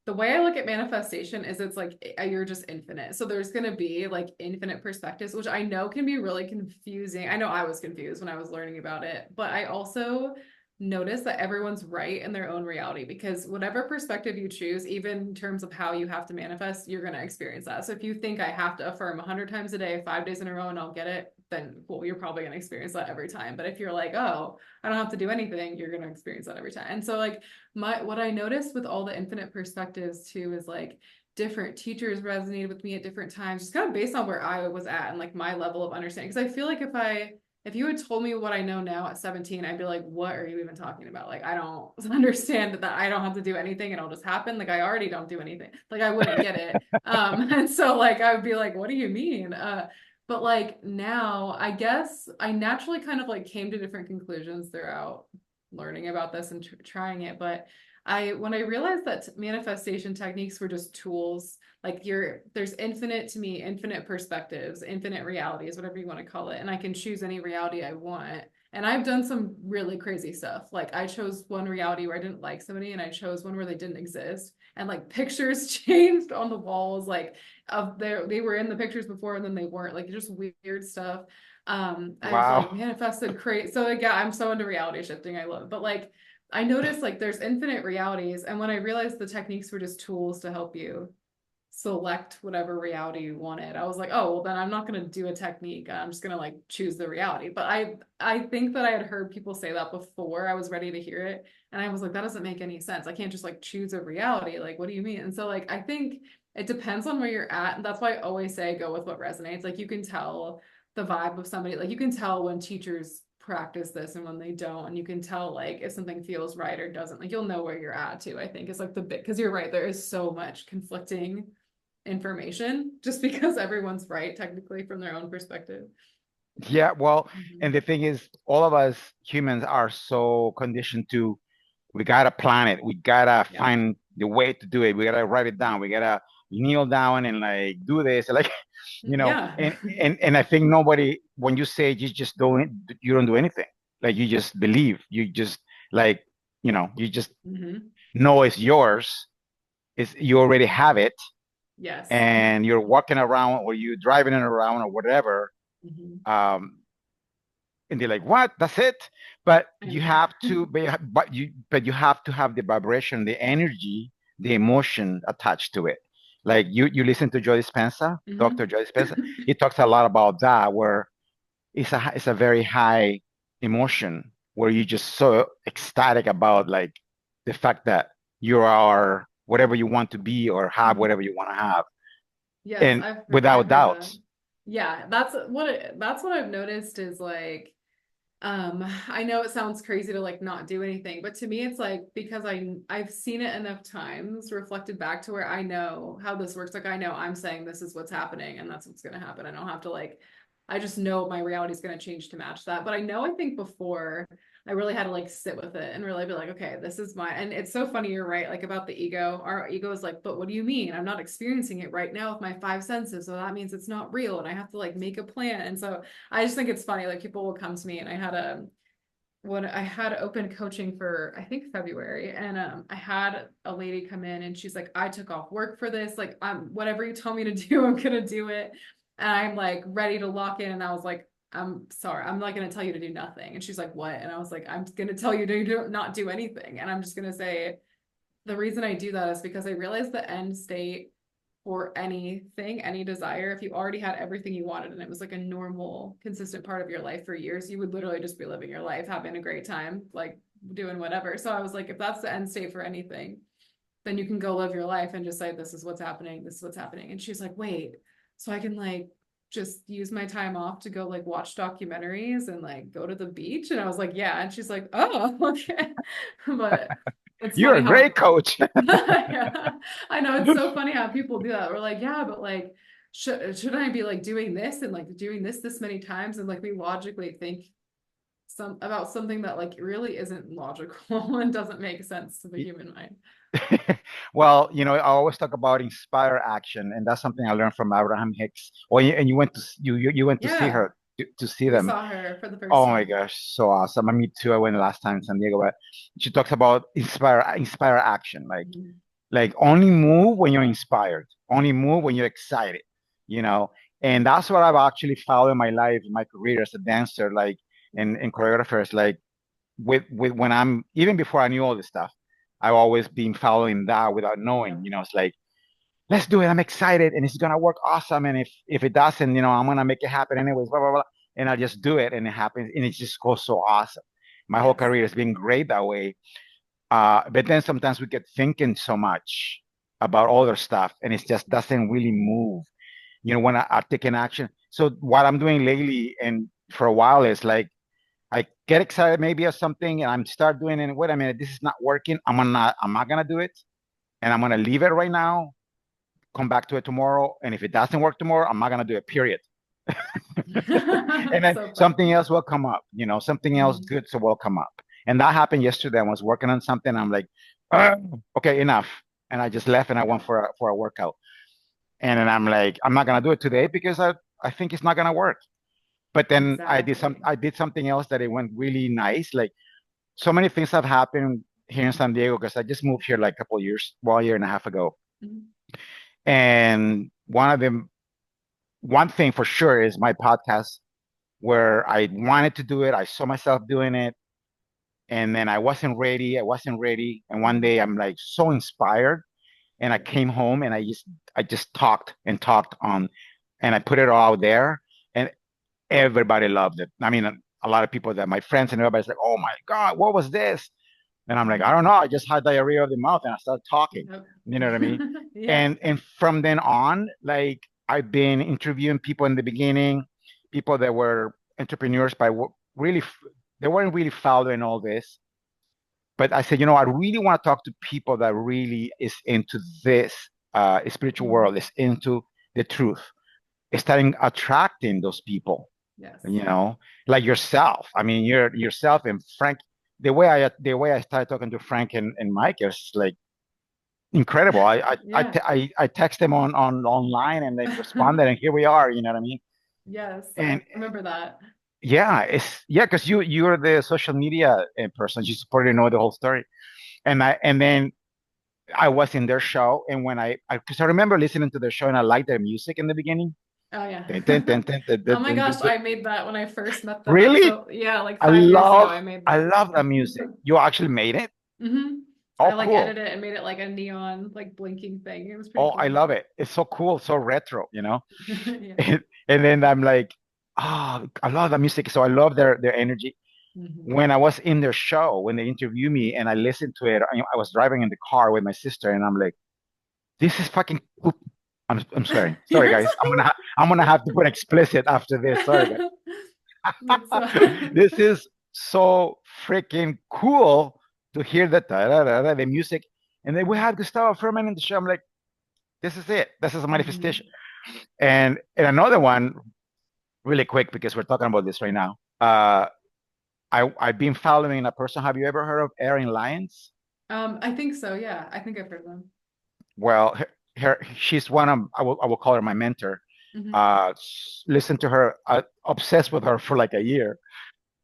Speaker 2: the way I look at manifestation is it's like you're just infinite. So there's going to be like infinite perspectives, which I know can be really confusing. I know I was confused when I was learning about it, but I also notice that everyone's right in their own reality because whatever perspective you choose, even in terms of how you have to manifest, you're going to experience that. So if you think I have to affirm 100 times a day, 5 days in a row, and I'll get it, then cool, you're probably going to experience that every time. But if you're like, oh, I don't have to do anything, you're going to experience that every time. And so like what I noticed with all the infinite perspectives too is like different teachers resonated with me at different times, just kind of based on where I was at and like my level of understanding. Because I feel like if you had told me what I know now at 17, I'd be like, what are you even talking about? Like, I don't understand that I don't have to do anything and it'll just happen. Like, I already don't do anything. Like, I wouldn't get it. And so like I would be like, what do you mean? But like now, I guess I naturally kind of like came to different conclusions throughout learning about this and trying it. But when I realized that manifestation techniques were just tools, like there's infinite to me, infinite perspectives, infinite realities, whatever you want to call it, and I can choose any reality I want. And I've done some really crazy stuff. Like I chose one reality where I didn't like somebody, and I chose one where they didn't exist. And like pictures changed on the walls, like they were in the pictures before and then they weren't, like just weird stuff. I've like
Speaker 1: wow.
Speaker 2: manifested crazy. So like yeah, I'm so into reality shifting. I love it. But like I noticed like there's infinite realities. And when I realized the techniques were just tools to help you select whatever reality you wanted, I was like, oh well then I'm not gonna do a technique. I'm just gonna like choose the reality. But I think that I had heard people say that before I was ready to hear it. And I was like, that doesn't make any sense. I can't just like choose a reality. Like, what do you mean? And so like I think it depends on where you're at. And that's why I always say go with what resonates. Like you can tell the vibe of somebody, like you can tell when teachers practice this and when they don't, and you can tell like if something feels right or doesn't. Like you'll know where you're at too. I think it's like the bit, because you're right, there is so much conflicting information just because everyone's right technically from their own perspective.
Speaker 1: Yeah, well,
Speaker 2: Mhm.
Speaker 1: and the thing is, all of us humans are so conditioned to, we gotta plan it, we gotta
Speaker 2: Yeah.
Speaker 1: find the way to do it, we gotta write it down, we gotta kneel down and like do this, like,
Speaker 2: Yeah.
Speaker 1: and I think nobody, when you say you just don't, you don't do anything, like you just believe, you just like, you just
Speaker 2: Hmm.
Speaker 1: know it's yours, it's you already have it,
Speaker 2: Yes.
Speaker 1: and you're walking around or you're driving it around or whatever.
Speaker 2: Hmm.
Speaker 1: Um, and they're like, what, that's it? But
Speaker 2: I
Speaker 1: you
Speaker 2: know.
Speaker 1: have to, but you have to have the vibration, the energy, the emotion attached to it. Like you listen to Joe Dispenza, Dr.
Speaker 2: Hmm.
Speaker 1: Joe Dispenza. He talks a lot about that, where it's a very high emotion, where you're just so ecstatic about like the fact that you are whatever you want to be or have whatever you want to have,
Speaker 2: Yes,
Speaker 1: and
Speaker 2: I've
Speaker 1: without
Speaker 2: heard that.
Speaker 1: doubts.
Speaker 2: Yeah, that's what I've noticed is like I know it sounds crazy to like not do anything, but to me it's like because I've seen it enough times reflected back to where I know how this works. Like I know I'm saying this is what's happening and that's what's going to happen. I don't have to like I just know my reality is going to change to match that. But I think before I really had to like sit with it and really be like, okay, this is my, and it's so funny, you're right, like about the ego. Our ego is like, but what do you mean? I'm not experiencing it right now with my five senses. So that means it's not real. And I have to like make a plan. And so I just think it's funny. Like people will come to me and I had open coaching for I think February, and I had a lady come in and she's like, I took off work for this. Like whatever you tell me to do, I'm gonna do it. And I'm like ready to lock in. And I was like, I'm sorry, I'm not gonna tell you to do nothing. And she's like, what? And I was like, I'm gonna tell you to not do anything. And I'm just gonna say the reason I do that is because I realize the end state for anything, any desire, if you already had everything you wanted and it was like a normal, consistent part of your life for years, you would literally just be living your life, having a great time, like doing whatever. So I was like, if that's the end state for anything, then you can go live your life and just say, this is what's happening. This is what's happening. And she's like, wait, so I can like just use my time off to go like watch documentaries and like go to the beach. And I was like, yeah. And she's like, oh, okay. But it's
Speaker 1: You're
Speaker 2: funny
Speaker 1: a
Speaker 2: how
Speaker 1: great coach.
Speaker 2: yeah. I know it's so funny how people do that. We're like, yeah, but like shouldn't I be like doing this and like doing this many times? And like we logically think about something that like really isn't logical and doesn't make sense to the human mind.
Speaker 1: Well, I always talk about inspire action, and that's something I learned from Abraham Hicks. Oh, and you went to you went to see
Speaker 2: Yeah,
Speaker 1: her to see
Speaker 2: we
Speaker 1: them.
Speaker 2: saw her for the first
Speaker 1: Oh my
Speaker 2: time.
Speaker 1: gosh, so awesome! Me too. I went last time in San Diego, but she talks about inspire action,
Speaker 2: Mhm.
Speaker 1: like only move when you're inspired, only move when you're excited, you know. And that's what I've actually followed in my life, in my career as a dancer, like and choreographers, like with when I'm even before I knew all this stuff, I've always been following that without knowing.
Speaker 2: Yep.
Speaker 1: It's like let's do it. I'm excited, and it's gonna work awesome. And if it doesn't, I'm gonna make it happen anyways. Blah blah blah. And I just do it, and it happens, and it just goes so awesome. My whole
Speaker 2: Yes.
Speaker 1: career has been great that way. But then sometimes we get thinking so much about other stuff, and it just doesn't really move. When I take an action. So what I'm doing lately, and for a while, is like I get excited maybe or something, and I'm start doing it. Wait a minute, this is not working. I'm not gonna do it, and I'm gonna leave it right now. Come back to it tomorrow, and if it doesn't work tomorrow, I'm not gonna do it. Period. And then
Speaker 2: So fun.
Speaker 1: something else will come up. Something else
Speaker 2: Mhm.
Speaker 1: good so will come up. And that happened yesterday. I was working on something. I'm like, okay, enough. And I just left and I went for a workout. And then I'm like, I'm not gonna do it today because I think it's not gonna work. But then
Speaker 2: Exactly.
Speaker 1: I did something else that it went really nice. Like so many things have happened here in San Diego because I just moved here like a couple of years, well, a year and a half ago.
Speaker 2: Mhm.
Speaker 1: And one thing for sure is my podcast where I wanted to do it. I saw myself doing it, and then I wasn't ready. I wasn't ready. And one day I'm like so inspired, and I came home and I just talked and talked on, and I put it all out there, and everybody loved it. I mean, a lot of people that my friends and everybody's like, "Oh my God, what was this?" And I'm like, "I
Speaker 2: Mhm.
Speaker 1: don't know. I just had diarrhea of the mouth, and I started talking."
Speaker 2: Yep.
Speaker 1: You know what I mean?
Speaker 2: Yeah.
Speaker 1: And from then on, like I've been interviewing people in the beginning, people that were entrepreneurs, but really they weren't really following all this. But I said, I really want to talk to people that really is into this spiritual world,
Speaker 2: Mhm.
Speaker 1: is into the truth, is starting attracting those people,
Speaker 2: Yes.
Speaker 1: you know, like yourself. I mean, you're yourself and Frank. The way I started talking to Frank and Mike is like incredible.
Speaker 2: Yeah.
Speaker 1: I text them on online and they responded, and here we are. You know what I mean?
Speaker 2: Yes, I
Speaker 1: And
Speaker 2: remember that.
Speaker 1: because you're the social media person. You supported know the whole story, and then I was in their show, and when because I remember listening to their show and I liked their music in the beginning.
Speaker 2: Oh yeah.
Speaker 1: Dun, dun, dun, dun, dun,
Speaker 2: Oh
Speaker 1: dun,
Speaker 2: my
Speaker 1: dun, dun,
Speaker 2: gosh,
Speaker 1: dun.
Speaker 2: I made that when I first met them at
Speaker 1: Really?
Speaker 2: so yeah, like
Speaker 1: I
Speaker 2: 5 years ago
Speaker 1: love
Speaker 2: I made
Speaker 1: I
Speaker 2: that.
Speaker 1: love that music. You actually made it?
Speaker 2: Hmm. I
Speaker 1: Oh,
Speaker 2: like
Speaker 1: cool.
Speaker 2: edited it and made it like a neon like blinking thing. It was pretty
Speaker 1: Oh, I
Speaker 2: cool.
Speaker 1: love it. It's so cool, so retro.
Speaker 2: Yeah.
Speaker 1: And then I'm like, I love the music. So I love their energy.
Speaker 2: Hmm.
Speaker 1: When I was in their show, when they interviewed me and I listened to it, I was driving in the car with my sister and I'm like, this is fucking cool. I'm sorry. Sorry
Speaker 2: You're
Speaker 1: guys. I'm gonna have to put explicit after this. Sorry
Speaker 2: fine.
Speaker 1: guys.
Speaker 2: That's fine.
Speaker 1: This is so freaking cool to hear the music. And then we had Gustavo Furman in the show. I'm like, this is it. This is a
Speaker 2: Hmm.
Speaker 1: manifestation. And another one, really quick, because we're talking about this right now. I've been following a person. Have you ever heard of Erin Lyons?
Speaker 2: I think so, yeah. I think I've heard them.
Speaker 1: Well, she's one of I will call her my mentor.
Speaker 2: Hmm.
Speaker 1: Listen to her, obsessed with her for like a year.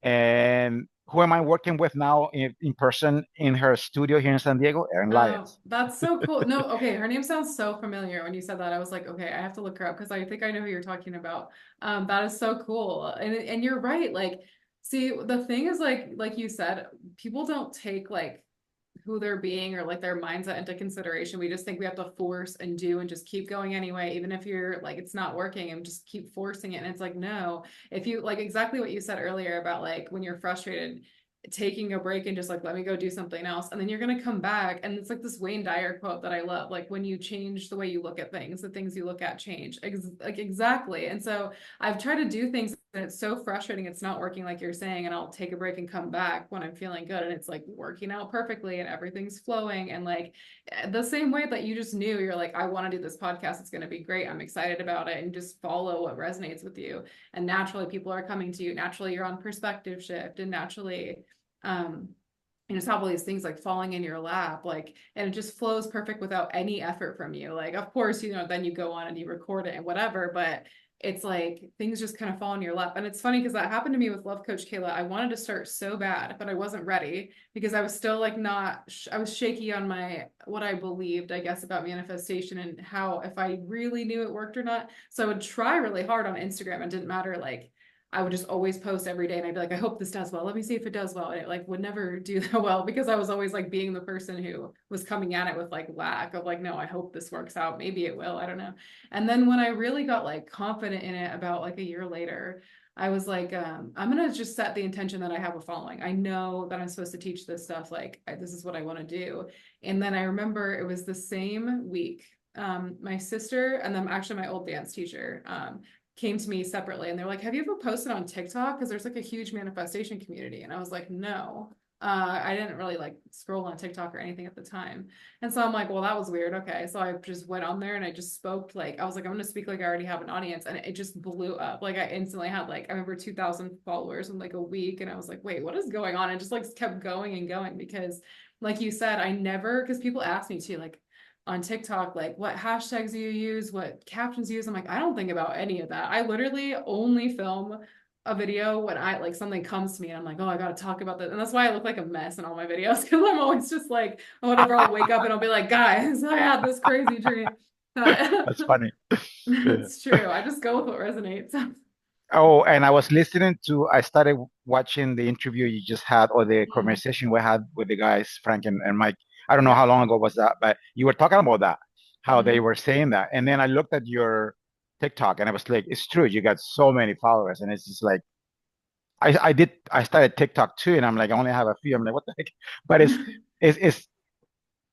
Speaker 1: And who am I working with now in person in her studio here in San Diego? Erin
Speaker 2: Oh,
Speaker 1: Lyons.
Speaker 2: that's so cool. No, okay, her name sounds so familiar when you said that. I was like, okay, I have to look her up because I think I know who you're talking about. That is so cool. And you're right. Like, see, the thing is like you said, people don't take like who they're being or like their mindset into consideration. We just think we have to force and do and just keep going anyway, even if you're like it's not working and just keep forcing it. And it's like, no, if you like exactly what you said earlier about like when you're frustrated, taking a break and just like, let me go do something else. And then you're going to come back. And it's like this Wayne Dyer quote that I love. Like, when you change the way you look at things, the things you look at change. Like, exactly. And so I've tried to do things and it's so frustrating. It's not working like you're saying. And I'll take a break and come back when I'm feeling good. And it's like working out perfectly and everything's flowing. And like the same way that you just knew, you're like, I want to do this podcast. It's going to be great. I'm excited about it. And just follow what resonates with you. And naturally, people are coming to you. Naturally, you're on perspective shift. And naturally, um, it's all these things like falling in your lap, like, and it just flows perfect without any effort from you. Like, of course, then you go on and you record it and whatever, but it's like things just kind of fall in your lap. And it's funny because that happened to me with Love Coach Kayla. I wanted to start so bad, but I wasn't ready because I was still like not, I was shaky on what I believed, I guess, about manifestation and how, if I really knew it worked or not. So I would try really hard on Instagram. It didn't matter, like, I would just always post every day and I'd be like, I hope this does well. Let me see if it does well. And it like would never do that well because I was always like being the person who was coming at it with like lack of like, no, I hope this works out. Maybe it will. I don't know. And then when I really got like confident in it about like a year later, I was like, I'm gonna just set the intention that I have a following. I know that I'm supposed to teach this stuff. Like, this is what I want to do. And then I remember it was the same week. My sister and then actually my old dance teacher, came to me separately and they're like, have you ever posted on TikTok? Because there's like a huge manifestation community. And I was like, no. I didn't really like scroll on TikTok or anything at the time. And so I'm like, well, that was weird. Okay. So I just went on there and I just spoke like, I was like, I'm going to speak like I already have an audience. And it just blew up. Like I instantly had like, I remember 2,000 followers in like a week. And I was like, wait, what is going on? And just like kept going and going because like you said, I never, because people ask me too, like, on TikTok, like what hashtags do you use, what captions you use. I'm like, I don't think about any of that. I literally only film a video when I like something comes to me and I'm like, oh, I gotta talk about this. And that's why I look like a mess in all my videos because I'm always just like, whatever, I'll wake up and I'll be like, guys, I had this crazy dream.
Speaker 1: That's funny. Yeah.
Speaker 2: It's true. I just go with what resonates.
Speaker 1: Oh, and I started watching the interview you just had or the
Speaker 2: Mm.
Speaker 1: conversation we had with the guys, Frank and Mike. I don't know
Speaker 2: Yeah.
Speaker 1: how long ago was that, but you were talking about that, how they
Speaker 2: Hmm.
Speaker 1: were saying that. And then I looked at your TikTok and I was like, it's true, you got so many followers. And it's just like, I started TikTok too, and I'm like, I only have a few. I'm like, what the heck? But it's,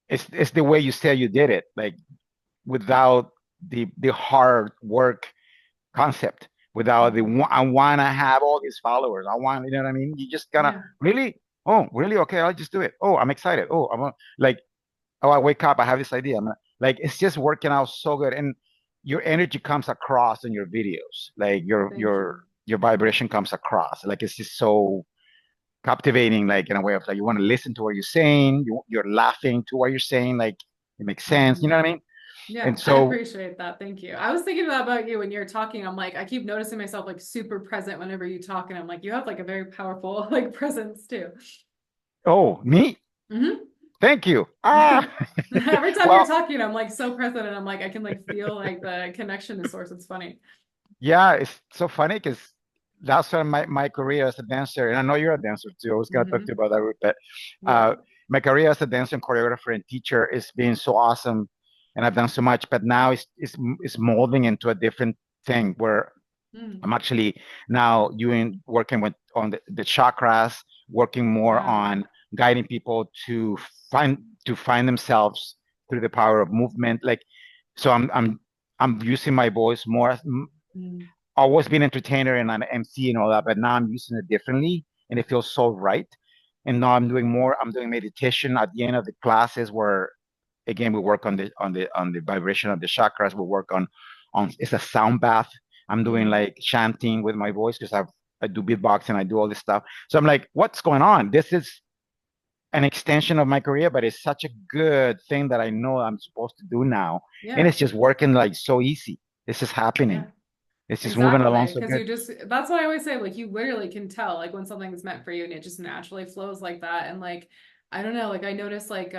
Speaker 1: it's, it's the way you say you did it, like without the hard work concept without the
Speaker 2: Hmm.
Speaker 1: I want to have all these followers. I want, you know what I mean? You just gonna
Speaker 2: Yeah.
Speaker 1: really, oh, really? Okay, I'll just do it. Oh, I'm excited. Oh, like, oh, I wake up, I have this idea. Like, it's just working out so good, and your energy comes across in your videos. Like
Speaker 2: Thank you.
Speaker 1: your vibration comes across. Like it's just so captivating. Like in a way of like you want to listen to what you're saying. You're laughing to what you're saying. Like it makes sense. You
Speaker 2: Hmm.
Speaker 1: know what I mean?
Speaker 2: Yeah,
Speaker 1: And
Speaker 2: I
Speaker 1: so,
Speaker 2: appreciate that. Thank you. I was thinking that about you when you're talking. I'm like, I keep noticing myself like super present whenever you talk, and I'm like, you have like a very powerful like presence too.
Speaker 1: oh, me?
Speaker 2: Hmm.
Speaker 1: Thank you. Ah,
Speaker 2: Every time you're
Speaker 1: well,
Speaker 2: talking, I'm like so present, and I'm like, I can like feel like the connection to source. It's funny.
Speaker 1: yeah, it's so funny because that's why my career as a dancer, and I know you're a dancer too. I was gonna talk to you
Speaker 2: Hmm.
Speaker 1: about that, but
Speaker 2: Yeah.
Speaker 1: uh, my career as a dancer and choreographer and teacher is being so awesome, and I've done so much. But now it's molding into a different thing where
Speaker 2: Mm.
Speaker 1: I'm actually now doing working with on the chakras, working more
Speaker 2: Yeah.
Speaker 1: on guiding people find to find themselves through the power of movement. Like, so I'm using my voice more.
Speaker 2: Mm.
Speaker 1: Always been an entertainer and an MC and all that, but now I'm using it differently, and it feels so right. And now I'm doing more. I'm doing meditation at the end of the classes where again we work on the vibration of the chakras. We work on it's a sound bath. I'm doing
Speaker 2: Mm.
Speaker 1: like chanting with my voice because I do beatbox and I do all this stuff. So I'm like, what's going on? This is an extension of my career, but it's such a good thing that I know I'm supposed to do now. And
Speaker 2: Yeah.
Speaker 1: it's just working like so easy. It's just happening.
Speaker 2: Yeah.
Speaker 1: It's just moving along
Speaker 2: Exactly.
Speaker 1: so
Speaker 2: Because
Speaker 1: good.
Speaker 2: you just, that's what I always say. Like, you literally can tell, like, when something's meant for you and it just naturally flows like that. And, like, I don't know, like, I notice, like,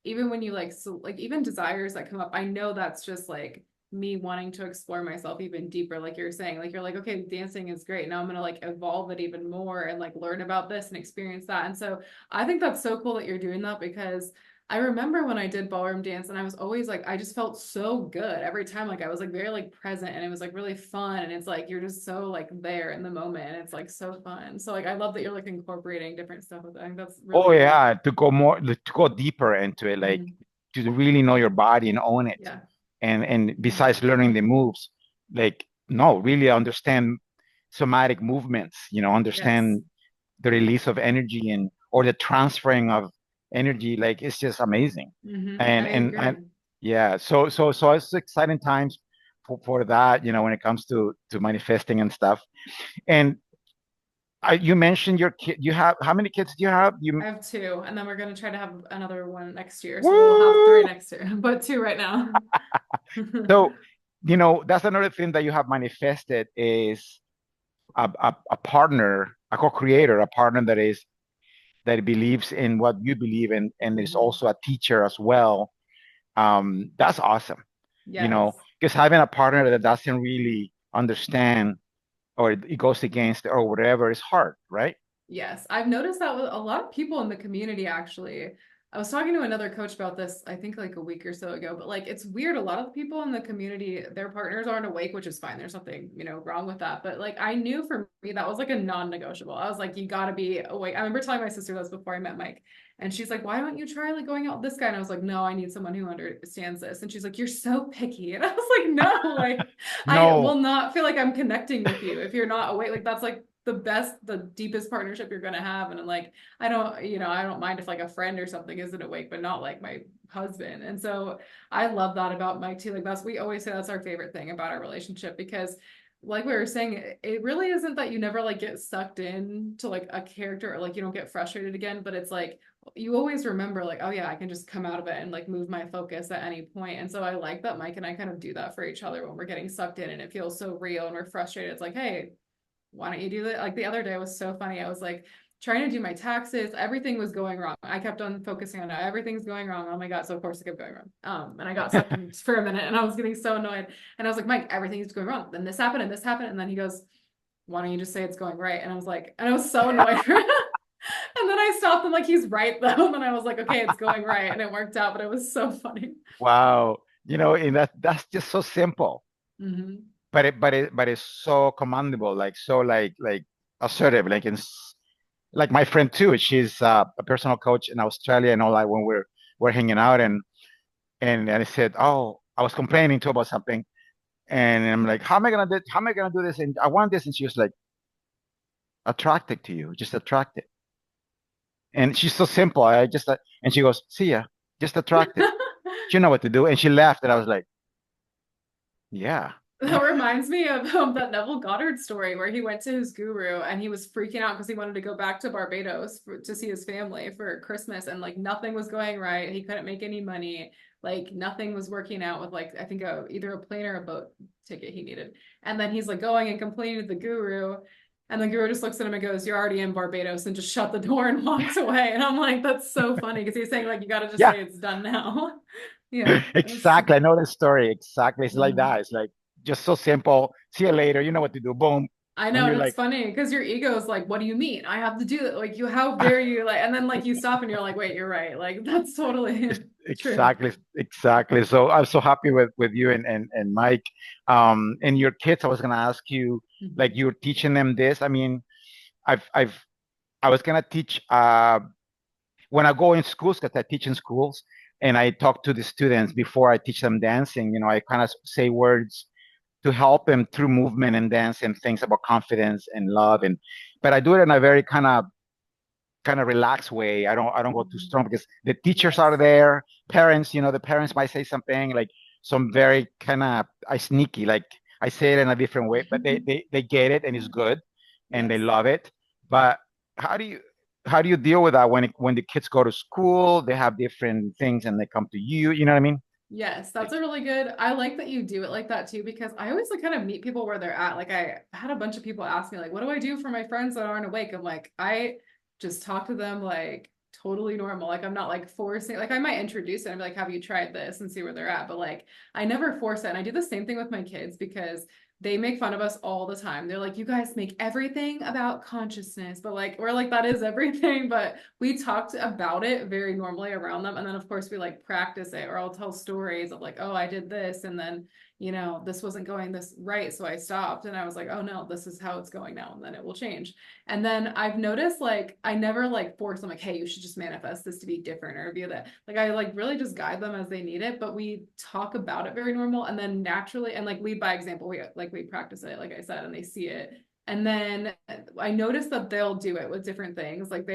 Speaker 2: even when you, like, so, like, even desires that come up, I know that's just, like, me wanting to explore myself even deeper. Like you're saying, like, you're like, okay, dancing is great. Now I'm going to, like, evolve it even more and, like, learn about this and experience that. And so I think that's so cool that you're doing that because I remember when I did ballroom dance and I was always like, I just felt so good every time. Like I was like very like present and it was like really fun. And it's like, you're just so like there in the moment. And it's like so fun. So like, I love that you're like incorporating different stuff with it. I think that's
Speaker 1: Oh
Speaker 2: really cool.
Speaker 1: yeah, to go deeper into it, like
Speaker 2: Mhm.
Speaker 1: to really know your body and own it.
Speaker 2: Yeah.
Speaker 1: And
Speaker 2: Mhm.
Speaker 1: besides learning the moves, like no, really understand somatic movements,
Speaker 2: Yes.
Speaker 1: understand the release of energy and or the transferring of energy. Like it's just amazing.
Speaker 2: I
Speaker 1: And
Speaker 2: agree.
Speaker 1: yeah, so it's exciting times for that, when it comes to manifesting and stuff. And you mentioned your kid. You have how many kids do you have?
Speaker 2: I have two, and then we're gonna try to have another one next year. So we'll have three
Speaker 1: Woo!
Speaker 2: next year, but two right now.
Speaker 1: So, that's another thing that you have manifested is a partner, a co-creator, a partner that believes in what you believe in and is
Speaker 2: Mhm.
Speaker 1: also a teacher as well. That's awesome,
Speaker 2: Yes.
Speaker 1: because having a partner that doesn't really understand or it goes against or whatever is hard, right?
Speaker 2: Yes, I've noticed that with a lot of people in the community, actually. I was talking to another coach about this, I think like a week or so ago, but like it's weird. A lot of the people in the community, their partners aren't awake, which is fine. There's nothing, wrong with that. But like I knew for me, that was like a non-negotiable. I was like, you gotta be awake. I remember telling my sister this before I met Mike. And she's like, why don't you try like going out with this guy? And I was like, no, I need someone who understands this. And she's like, you're so picky. And I was like, no, like I
Speaker 1: No,
Speaker 2: will not feel like I'm connecting with you if you're not awake. Like that's like the best, the deepest partnership you're gonna have. And I'm like, I don't mind if like a friend or something isn't awake, but not like my husband. And so I love that about Mike too. Like we always say that's our favorite thing about our relationship because like we were saying, it really isn't that you never like get sucked in to like a character or like you don't get frustrated again, but it's like you always remember like, oh yeah, I can just come out of it and like move my focus at any point. And so I like that Mike and I kind of do that for each other when we're getting sucked in and it feels so real and we're frustrated. It's like, hey, why don't you do that? Like the other day was so funny. I was like trying to do my taxes. Everything was going wrong. I kept on focusing on everything's going wrong. Oh my God. So of course it kept going wrong. And I got stuck for a minute and I was getting so annoyed. And I was like, Mike, everything is going wrong. Then this happened and this happened. And then he goes, why don't you just say it's going right? And I was like, and I was so annoyed. And then I stopped and like, he's right though. And then I was like, okay, it's going right. And it worked out, but it was so funny.
Speaker 1: wow, and that's just so simple,
Speaker 2: Mm-hmm.
Speaker 1: but it's so commendable, like so like assertive, like like my friend too. She's a personal coach in Australia, and all like when we're hanging out, and I said, oh, I was complaining too about something, and I'm like, how am I gonna do this? And I want this, and she was like, attract it to you, just attract it. And she's so simple. And she goes, see ya, just attract it. You know what to do. And she laughed, and I was like, yeah.
Speaker 2: That reminds me of that Neville Goddard story where he went to his guru and he was freaking out because he wanted to go back to Barbados to see his family for Christmas and like nothing was going right. He couldn't make any money. Like nothing was working out with like I think either a plane or a boat ticket he needed. And then he's like going and complaining to the guru. And the guru just looks at him and goes, "You're already in Barbados," and just shut the door and walked away. And I'm like, that's so funny because he's saying like you got to just
Speaker 1: Yeah,
Speaker 2: say it's done now. Yeah, that's.
Speaker 1: exactly. I know the story. Exactly. It's like
Speaker 2: Mhm.
Speaker 1: that. It's like just so simple. See you later. You know what to do. Boom.
Speaker 2: I
Speaker 1: And
Speaker 2: know,
Speaker 1: you're
Speaker 2: and it's
Speaker 1: like,
Speaker 2: funny because your ego is like, what do you mean? I have to do that. Like, how dare you? Like, and then like you stop and you're like, wait, you're right. Like, that's totally true.
Speaker 1: exactly, exactly. So I'm so happy with you and Mike. And your kids, I was gonna ask you, like
Speaker 2: Mhm.
Speaker 1: you're teaching them this. I mean, I've I was gonna teach when I go in schools, because I teach in schools, and I talk to the students before I teach them dancing. I kind of say words to help them through movement and dance and things about confidence and love. But I do it in a very kind of relaxed way. I don't go too
Speaker 2: Mhm.
Speaker 1: strong because the teachers are
Speaker 2: Yes.
Speaker 1: there, parents, the parents might say something like some very kind of I sneaky, like I say it in a different way, but they get it and it's good and they
Speaker 2: Yes.
Speaker 1: love it. But how do you how do you deal with that when the kids go to school, they have different things and they come to you, you know what I mean?
Speaker 2: Yes, that's
Speaker 1: Like,
Speaker 2: a really good. I like that you do it like that too because I always like kind of meet people where they're at. Like I had a bunch of people ask me like, "What do I do for my friends that aren't awake?" I'm like, I just talk to them like totally normal. Like I'm not like forcing. Like I might introduce it and be like, "Have you tried this?" and see where they're at. But like I never force it. And I do the same thing with my kids because they make fun of us all the time. They're like, you guys make everything about consciousness, but like, we're like, that is everything. But we talked about it very normally around them. And then, of course, we like practice it, or I'll tell stories of like, oh, I did this. And then, this wasn't going this right. So I stopped and I was like, oh no, this is how it's going now. And then it will change. And then I've noticed like, I never like force them like, hey, you should just manifest this to be different or be that. Like, I like really just guide them as they need it, but we talk about it very normal and then naturally, and like lead by example. We practice it, like I said, and they see it. And then I noticed that they'll do it with different things. Like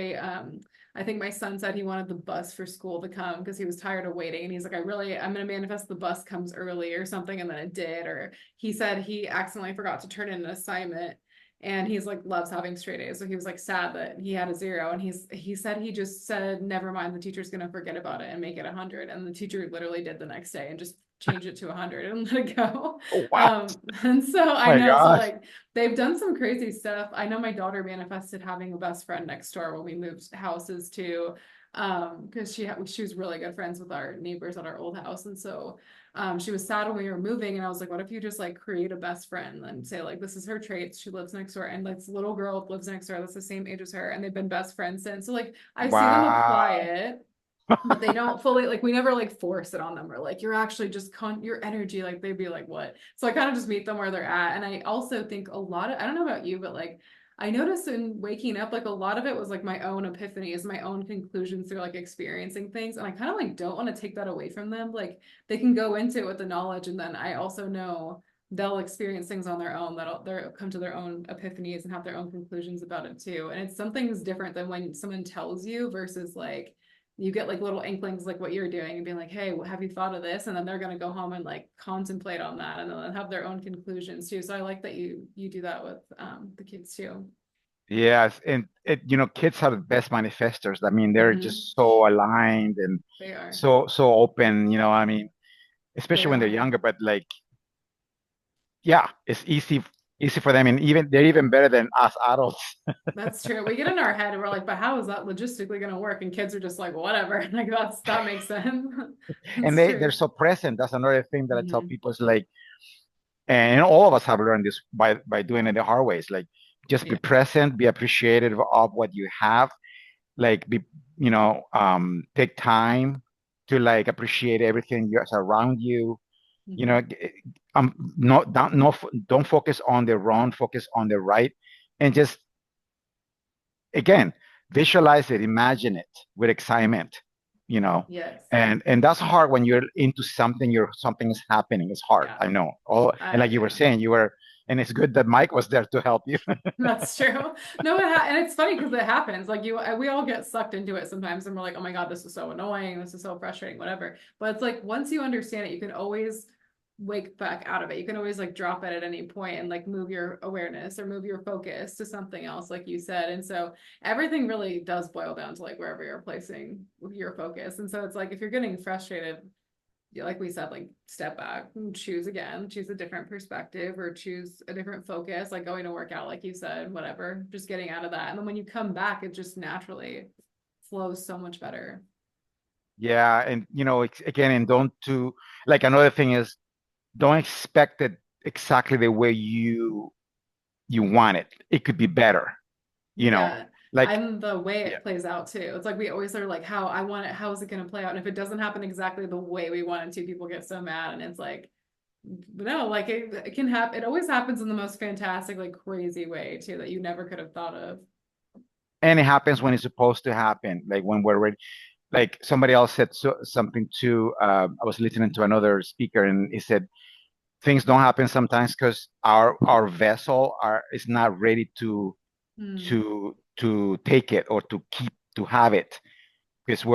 Speaker 2: I think my son said he wanted the bus for school to come because he was tired of waiting. And he's like, I'm going to manifest the bus comes early or something. And then it did. Or he said he accidentally forgot to turn in an assignment and he's like loves having straight A's. So he was like sad that he had a zero. And he said he just said, never mind, the teacher's gonna forget about it and make it 100. And the teacher literally did the next day and just change it to 100 and let it go.
Speaker 1: Oh wow.
Speaker 2: And so I
Speaker 1: My
Speaker 2: know, so
Speaker 1: gosh.
Speaker 2: like they've done some crazy stuff. I know my daughter manifested having a best friend next door when we moved houses too. Because she was really good friends with our neighbors at our old house. And so she was sad when we were moving, and I was like, what if you just like create a best friend and say like this is her traits, she lives next door, and like this little girl lives next door that's the same age as her, and they've been best friends since. So like I see them apply
Speaker 1: Wow.
Speaker 2: it, but they don't fully like we never like force it on them or like you're actually just your energy, like they'd be like what. So I kind of just meet them where they're at. And I also think a lot of, I don't know about you, but like I noticed in waking up like a lot of it was like my own epiphanies, my own conclusions through like experiencing things, and I kind of like don't want to take that away from them. Like they can go into it with the knowledge, and then I also know they'll experience things on their own, they'll come to their own epiphanies and have their own conclusions about it too. And it's something's different than when someone tells you versus like you get like little inklings like what you're doing and being like, hey, have you thought of this? And then they're going to go home and like contemplate on that and then have their own conclusions too. So I like that you do that with the kids too.
Speaker 1: Yes, and kids are the best manifestors. I mean, they're
Speaker 2: Mm-hmm.
Speaker 1: just so aligned and
Speaker 2: They are.
Speaker 1: so open, I mean,
Speaker 2: They
Speaker 1: especially when they're
Speaker 2: are.
Speaker 1: younger, but like yeah, it's easy for them, and even they're even better than us adults.
Speaker 2: That's true. We get in our head and we're like, but how is that logistically going to work? And kids are just like, whatever. Like that makes sense.
Speaker 1: And
Speaker 2: It's
Speaker 1: they're
Speaker 2: true.
Speaker 1: so present. That's another thing that I tell
Speaker 2: Mm-hmm.
Speaker 1: people is like, and all of us have learned this by doing it the hard ways. Like, just be
Speaker 2: Yeah.
Speaker 1: present, be appreciative of what you have, like be take time to like appreciate everything that's around you. You
Speaker 2: Mm-hmm.
Speaker 1: know, don't focus on the wrong, focus on the right, and just again visualize it, imagine it with excitement. You know,
Speaker 2: Yes.
Speaker 1: and that's hard when you're into something. Something is happening. It's hard.
Speaker 2: Yeah.
Speaker 1: I know. Oh, and like you were
Speaker 2: Yeah.
Speaker 1: saying, and it's good that Mike was there to help you.
Speaker 2: That's true. No, and it's funny because it happens. Like we all get sucked into it sometimes, and we're like, "Oh my God, this is so annoying. This is so frustrating, whatever." But it's like once you understand it, you can always wake back out of it. You can always like drop it at any point and like move your awareness or move your focus to something else, like you said. And so everything really does boil down to like wherever you're placing your focus. And so it's like if you're getting frustrated, like we said, like step back and choose again, choose a different perspective or choose a different focus, like going to work out, like you said, whatever, just getting out of that. And then when you come back, it just naturally flows so much better.
Speaker 1: Yeah, and again, and don't do like another thing is don't expect it exactly the way you want it. It could be better, you know.
Speaker 2: Yeah.
Speaker 1: Like
Speaker 2: And the way
Speaker 1: yeah.
Speaker 2: it plays out too. It's like we always are like, how I want it, how is it going to play out? And if it doesn't happen exactly the way we want it to, people get so mad. And it's like, no, like it can happen. It always happens in the most fantastic, like crazy way too, that you never could have thought of.
Speaker 1: And it happens when it's supposed to happen, like when we're ready. Like somebody else said something too. I was listening to another speaker, and he said things don't happen sometimes because our vessel is not ready
Speaker 2: Hmm.
Speaker 1: to take it or to have it, because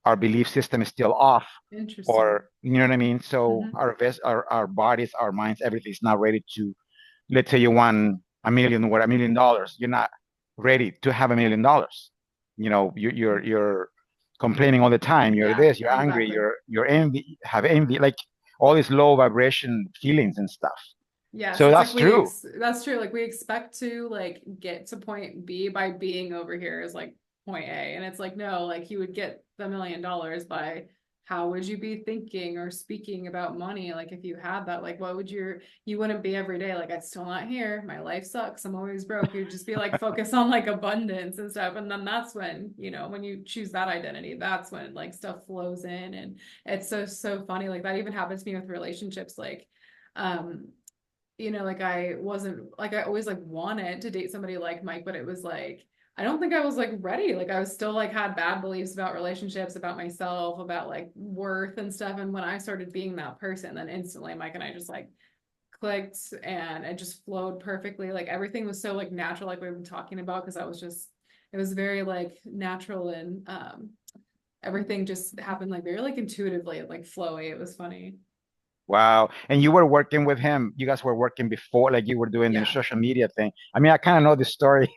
Speaker 1: our belief system is still off,
Speaker 2: Interesting.
Speaker 1: or you know what I mean. So
Speaker 2: Hmm.
Speaker 1: our bodies, our minds, everything is not ready to. Let's say you won $1 million. You're not ready to have $1 million. You're complaining all the time. You're
Speaker 2: Yeah,
Speaker 1: this. You're angry.
Speaker 2: exactly.
Speaker 1: You're envy. Have envy. Like all these low vibration feelings and stuff.
Speaker 2: Yes,
Speaker 1: So
Speaker 2: it's like
Speaker 1: that's true.
Speaker 2: that's true. Like we expect to like get to point B by being over here is like point A. And it's like, no, like you would get the $1 million by how would you be thinking or speaking about money? Like if you had that, like what would you wouldn't be every day like, I'm still not here, my life sucks, I'm always broke. You'd just be like focus on like abundance and stuff. And then that's when, when you choose that identity, that's when like stuff flows in. And it's so funny. Like that even happens to me with relationships. Like um like I wasn't like I always like wanted to date somebody like Mike, but it was like I don't think I was like ready. Like I was still like had bad beliefs about relationships, about myself, about like worth and stuff. And when I started being that person, then instantly Mike and I just like clicked and it just flowed perfectly. Like everything was so like natural, like we've been talking about, because I was just it was very like natural and everything just happened like very like intuitively, like flowy. It was funny.
Speaker 1: Wow. And you were working with him. You guys were working before, like you were doing the
Speaker 2: Yeah.
Speaker 1: social media thing. I mean, I kind of know the story.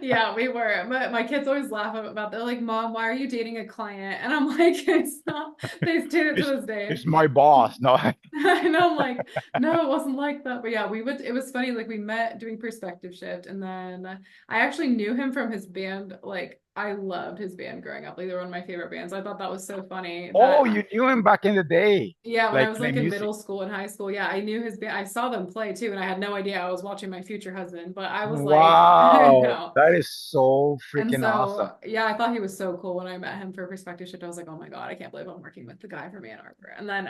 Speaker 2: Yeah, we were. My kids always laugh about. They're like, "Mom, why are you dating a client?" And I'm like, "It's not." They did it to
Speaker 1: It's
Speaker 2: this day.
Speaker 1: it's my boss. No.
Speaker 2: I know. I'm like, "No, it wasn't like that." But yeah, we would. It was funny. Like we met doing perspective shift, and then I actually knew him from his band. Like I loved his band growing up. Like they were one of my favorite bands. I thought that was so funny
Speaker 1: Oh,
Speaker 2: that
Speaker 1: you knew him back in the day,
Speaker 2: yeah, when I
Speaker 1: like
Speaker 2: was like
Speaker 1: playing
Speaker 2: in
Speaker 1: music.
Speaker 2: middle school and high school, yeah, I knew his band. I saw them play too, and I had no idea I was watching my future husband, but I was like, I
Speaker 1: Wow,
Speaker 2: know.
Speaker 1: that is so
Speaker 2: And
Speaker 1: freaking awesome.
Speaker 2: so, yeah, I thought he was so cool when I met him for Perspective Shift. I was like, oh my God, I can't believe I'm working with the guy from Ann Arbor. And then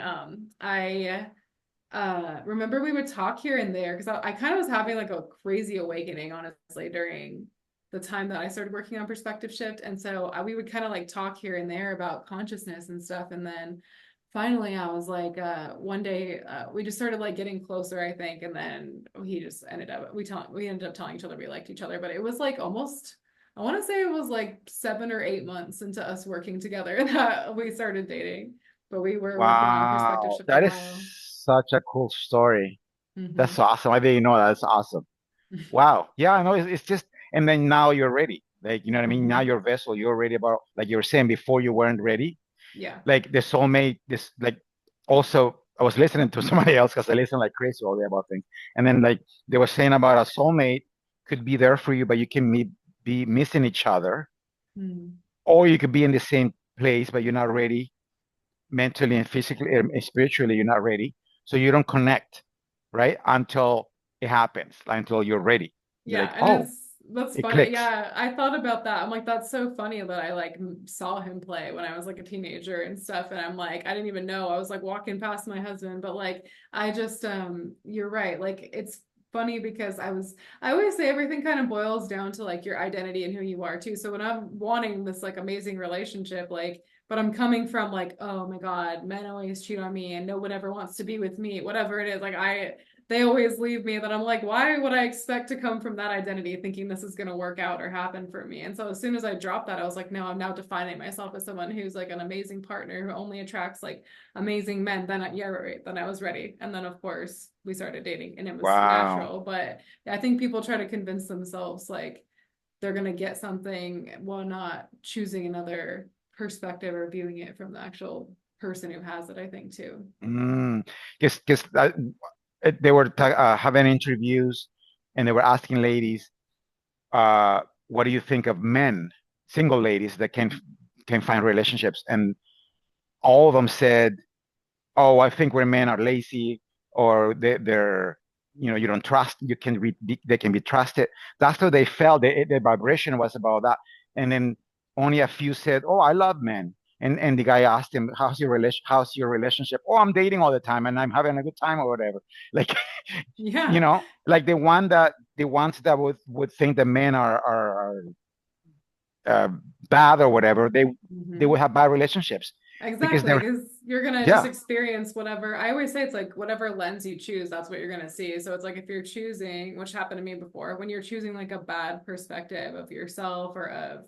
Speaker 2: I remember we would talk here and there because I kind of was having like a crazy awakening, honestly, during the time that I started working on Perspective Shift. And so we would kind of like talk here and there about consciousness and stuff. And then finally, I was like, one day we just started like getting closer, I think. And then he just ended up, we ended up telling each other we liked each other. But it was like almost, I want to say it was like 7 or 8 months into us working together that we started dating. But we were working on Perspective
Speaker 1: Wow,
Speaker 2: Shift a
Speaker 1: that is
Speaker 2: while.
Speaker 1: such a cool story. That's
Speaker 2: Hmm.
Speaker 1: awesome. I didn't know that. That's awesome. Wow. Yeah, I know. It's just, and then now you're ready. Like, you know what I mean? Now
Speaker 2: Hmm.
Speaker 1: you're vessel. You're ready about, like you were saying before, you weren't ready.
Speaker 2: Yeah.
Speaker 1: Like the soulmate, this, like, also, I was listening to somebody else because I listen like crazy all day about things. And then, like, they were saying about a soulmate could be there for you, but you can be missing each other,
Speaker 2: Mm.
Speaker 1: or you could be in the same place, but you're not ready mentally and physically and spiritually. You're not ready. So you don't connect, right? Until it happens, like, until you're ready. You're
Speaker 2: Yeah,
Speaker 1: like,
Speaker 2: and
Speaker 1: oh,
Speaker 2: that's
Speaker 1: it
Speaker 2: funny.
Speaker 1: clicks.
Speaker 2: Yeah, I thought about that. I'm like, that's so funny that I like saw him play when I was like a teenager and stuff. And I'm like, I didn't even know. I was like walking past my husband, but like I just you're right. Like it's funny because I always say everything kind of boils down to like your identity and who you are too. So when I'm wanting this like amazing relationship, like but I'm coming from like, oh my God, men always cheat on me and no one ever wants to be with me, whatever it is. Like they always leave me that I'm like, why would I expect to come from that identity thinking this is going to work out or happen for me? And so as soon as I dropped that, I was like, no, I'm now defining myself as someone who's like an amazing partner who only attracts like amazing men. Yeah, right. Then I was ready. And then of course we started dating and it was
Speaker 1: Wow.
Speaker 2: natural. But I think people try to convince themselves like they're going to get something while not choosing another perspective or viewing it from the actual person who has it, I think too.
Speaker 1: Mm. Because they were having interviews and they were asking ladies, what do you think of men, single ladies that can find relationships? And all of them said, oh, I think where men are lazy or they're, you don't trust, they can be trusted. That's what they felt. The vibration was about that. And then only a few said, oh, I love men. And the guy asked him, how's your relationship? Oh, I'm dating all the time and I'm having a good time or whatever. Like,
Speaker 2: Yeah.
Speaker 1: like the ones that would think that men are uh, bad or whatever, they would
Speaker 2: Hmm.
Speaker 1: have bad relationships because
Speaker 2: Exactly,
Speaker 1: they're,
Speaker 2: because you're gonna just
Speaker 1: yeah.
Speaker 2: experience whatever. I always say it's like whatever lens you choose, that's what you're gonna see. So it's like if you're choosing, which happened to me before, when you're choosing like a bad perspective of yourself or of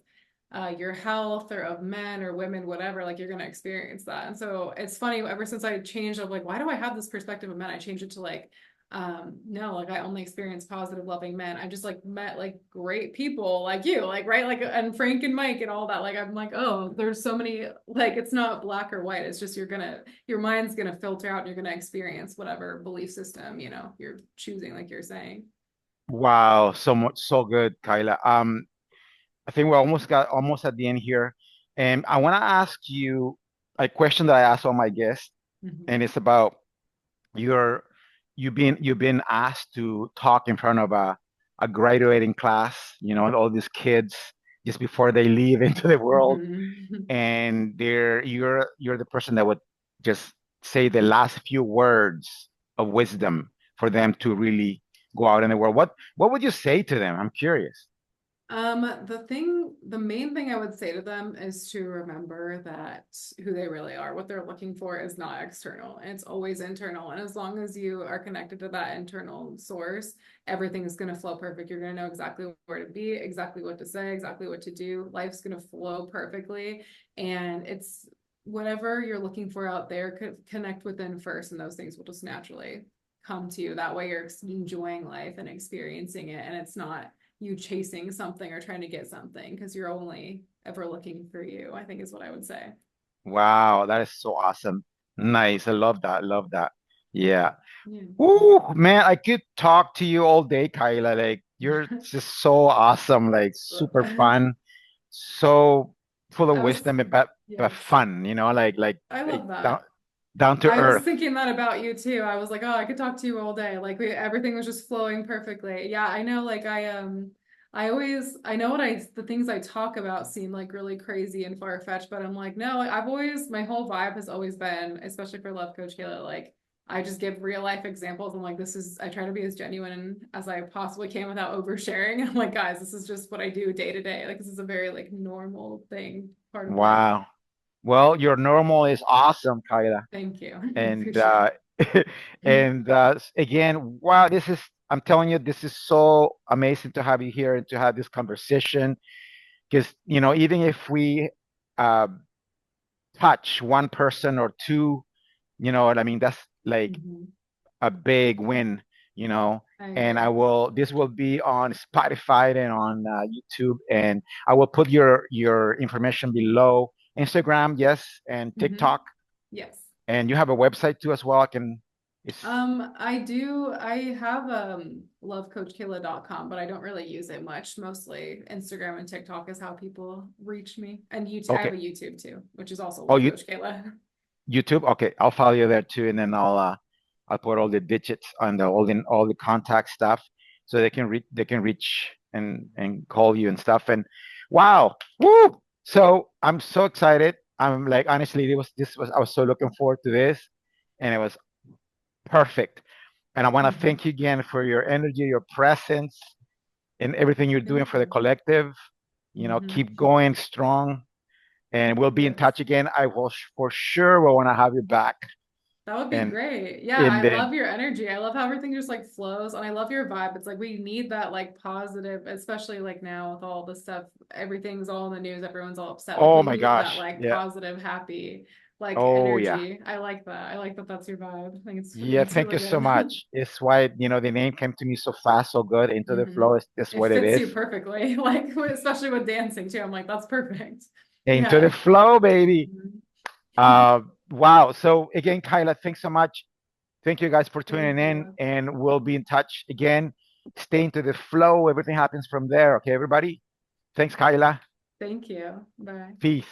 Speaker 2: your health or of men or women, whatever, like you're gonna experience that. And so it's funny, ever since I changed of like, why do I have this perspective of men? I changed it to like, no, like I only experience positive, loving men. I just like met like great people like you, like right, like and Frank and Mike and all that. Like I'm like, oh, there's so many. Like it's not black or white. It's just your mind's gonna filter out. And you're gonna experience whatever belief system you're choosing, like you're saying.
Speaker 1: Wow, so much, so good, Kyla. I think we're almost at the end here, and I want to ask you. a question that I ask all my guests,
Speaker 2: Mhm.
Speaker 1: and it's about your you've been asked to talk in front of a graduating class, all these kids just before they leave into the world,
Speaker 2: Mhm.
Speaker 1: and you're the person that would just say the last few words of wisdom for them to really go out in the world. What would you say to them? I'm curious.
Speaker 2: The main thing I would say to them is to remember that who they really are, what they're looking for is not external, and it's always internal. And as long as you are connected to that internal source, everything is going to flow perfect. You're going to know exactly where to be, exactly what to say, exactly what to do. Life's going to flow perfectly. And it's whatever you're looking for out there, connect within first, and those things will just naturally come to you. That way you're enjoying life and experiencing it, and it's not you chasing something or trying to get something because you're only ever looking for you, I think is what I would say.
Speaker 1: Wow, that is so awesome. Nice. I love that. Love that. Yeah.
Speaker 2: Yeah.
Speaker 1: Ooh, man, I could talk to you all day, Kyla. Like, you're just so awesome, like super fun, so full of
Speaker 2: I was,
Speaker 1: wisdom, but
Speaker 2: yes,
Speaker 1: fun,
Speaker 2: I
Speaker 1: like
Speaker 2: love
Speaker 1: down
Speaker 2: that.
Speaker 1: down to
Speaker 2: I was
Speaker 1: earth.
Speaker 2: thinking that about you too. I was like, oh, I could talk to you all day. Like everything was just flowing perfectly. Yeah, I know. I know the things I talk about seem like really crazy and far fetched, but I'm like, no, my whole vibe has always been, especially for Love Coach Kayla, like I just give real life examples. I'm like, I try to be as genuine as I possibly can without oversharing. I'm like, guys, this is just what I do day to day. Like this is a very like normal thing, part of life.
Speaker 1: Wow. Well, your normal is awesome, Kyla.
Speaker 2: Thank you. I
Speaker 1: And
Speaker 2: appreciate it.
Speaker 1: and again, wow, I'm telling you, this is so amazing to have you here and to have this conversation. Because, even if we uh, touch one person or two, what I mean, that's like
Speaker 2: Mhm.
Speaker 1: a big win, you know.
Speaker 2: I
Speaker 1: And
Speaker 2: agree.
Speaker 1: this will be on Spotify and on YouTube, and I will put your information below. Instagram, yes, and
Speaker 2: Hmm.
Speaker 1: TikTok,
Speaker 2: Yes.
Speaker 1: and you have a website too as well. It's
Speaker 2: I do. I have lovecoachkayla.com, but I don't really use it much. Mostly Instagram and TikTok is how people reach me. And YouTube, I have
Speaker 1: okay.
Speaker 2: a YouTube too, which is also
Speaker 1: Oh,
Speaker 2: Love Coach Kayla.
Speaker 1: YouTube. Okay, I'll follow you there too, and then I'll put all the digits on all the contact stuff, so they can reach and call you and stuff. And wow, woo! So I'm so excited. I'm like, honestly, I was so looking forward to this, and it was perfect. And I want to
Speaker 2: Mhm.
Speaker 1: thank you again for your energy, your presence, and everything you're doing
Speaker 2: Thank
Speaker 1: for the
Speaker 2: you.
Speaker 1: collective.
Speaker 2: Hmm.
Speaker 1: Keep going strong, and we'll be in
Speaker 2: Yes.
Speaker 1: touch again. I will for sure will want to have you back.
Speaker 2: That would be
Speaker 1: And
Speaker 2: great. Yeah,
Speaker 1: in
Speaker 2: I
Speaker 1: the
Speaker 2: love your energy. I love how everything just like flows, and I love your vibe. It's like we need that like positive, especially like now with all the stuff, everything's all in the news, everyone's all upset. Like
Speaker 1: Oh
Speaker 2: we
Speaker 1: my
Speaker 2: need that
Speaker 1: gosh,
Speaker 2: like
Speaker 1: yeah.
Speaker 2: positive, happy like
Speaker 1: Oh yeah.
Speaker 2: energy. I like that. I like that that's your vibe. I think
Speaker 1: Yeah,
Speaker 2: it's
Speaker 1: thank
Speaker 2: really
Speaker 1: you so
Speaker 2: good.
Speaker 1: much. It's why, the name came to me so fast, so good. Into the
Speaker 2: Hmm.
Speaker 1: flow is just
Speaker 2: It
Speaker 1: what it
Speaker 2: fits
Speaker 1: is.
Speaker 2: you perfectly, like especially with dancing too. I'm like, that's perfect.
Speaker 1: Into the
Speaker 2: Yeah.
Speaker 1: flow, baby.
Speaker 2: Mhm.
Speaker 1: Uh wow. So again, Kyla, thanks so much. Thank you guys for tuning
Speaker 2: Thank
Speaker 1: in,
Speaker 2: you.
Speaker 1: and we'll be in touch again. Stay into the flow. Everything happens from there. Okay, everybody. Thanks, Kyla.
Speaker 2: Thank you. Bye.
Speaker 1: Peace.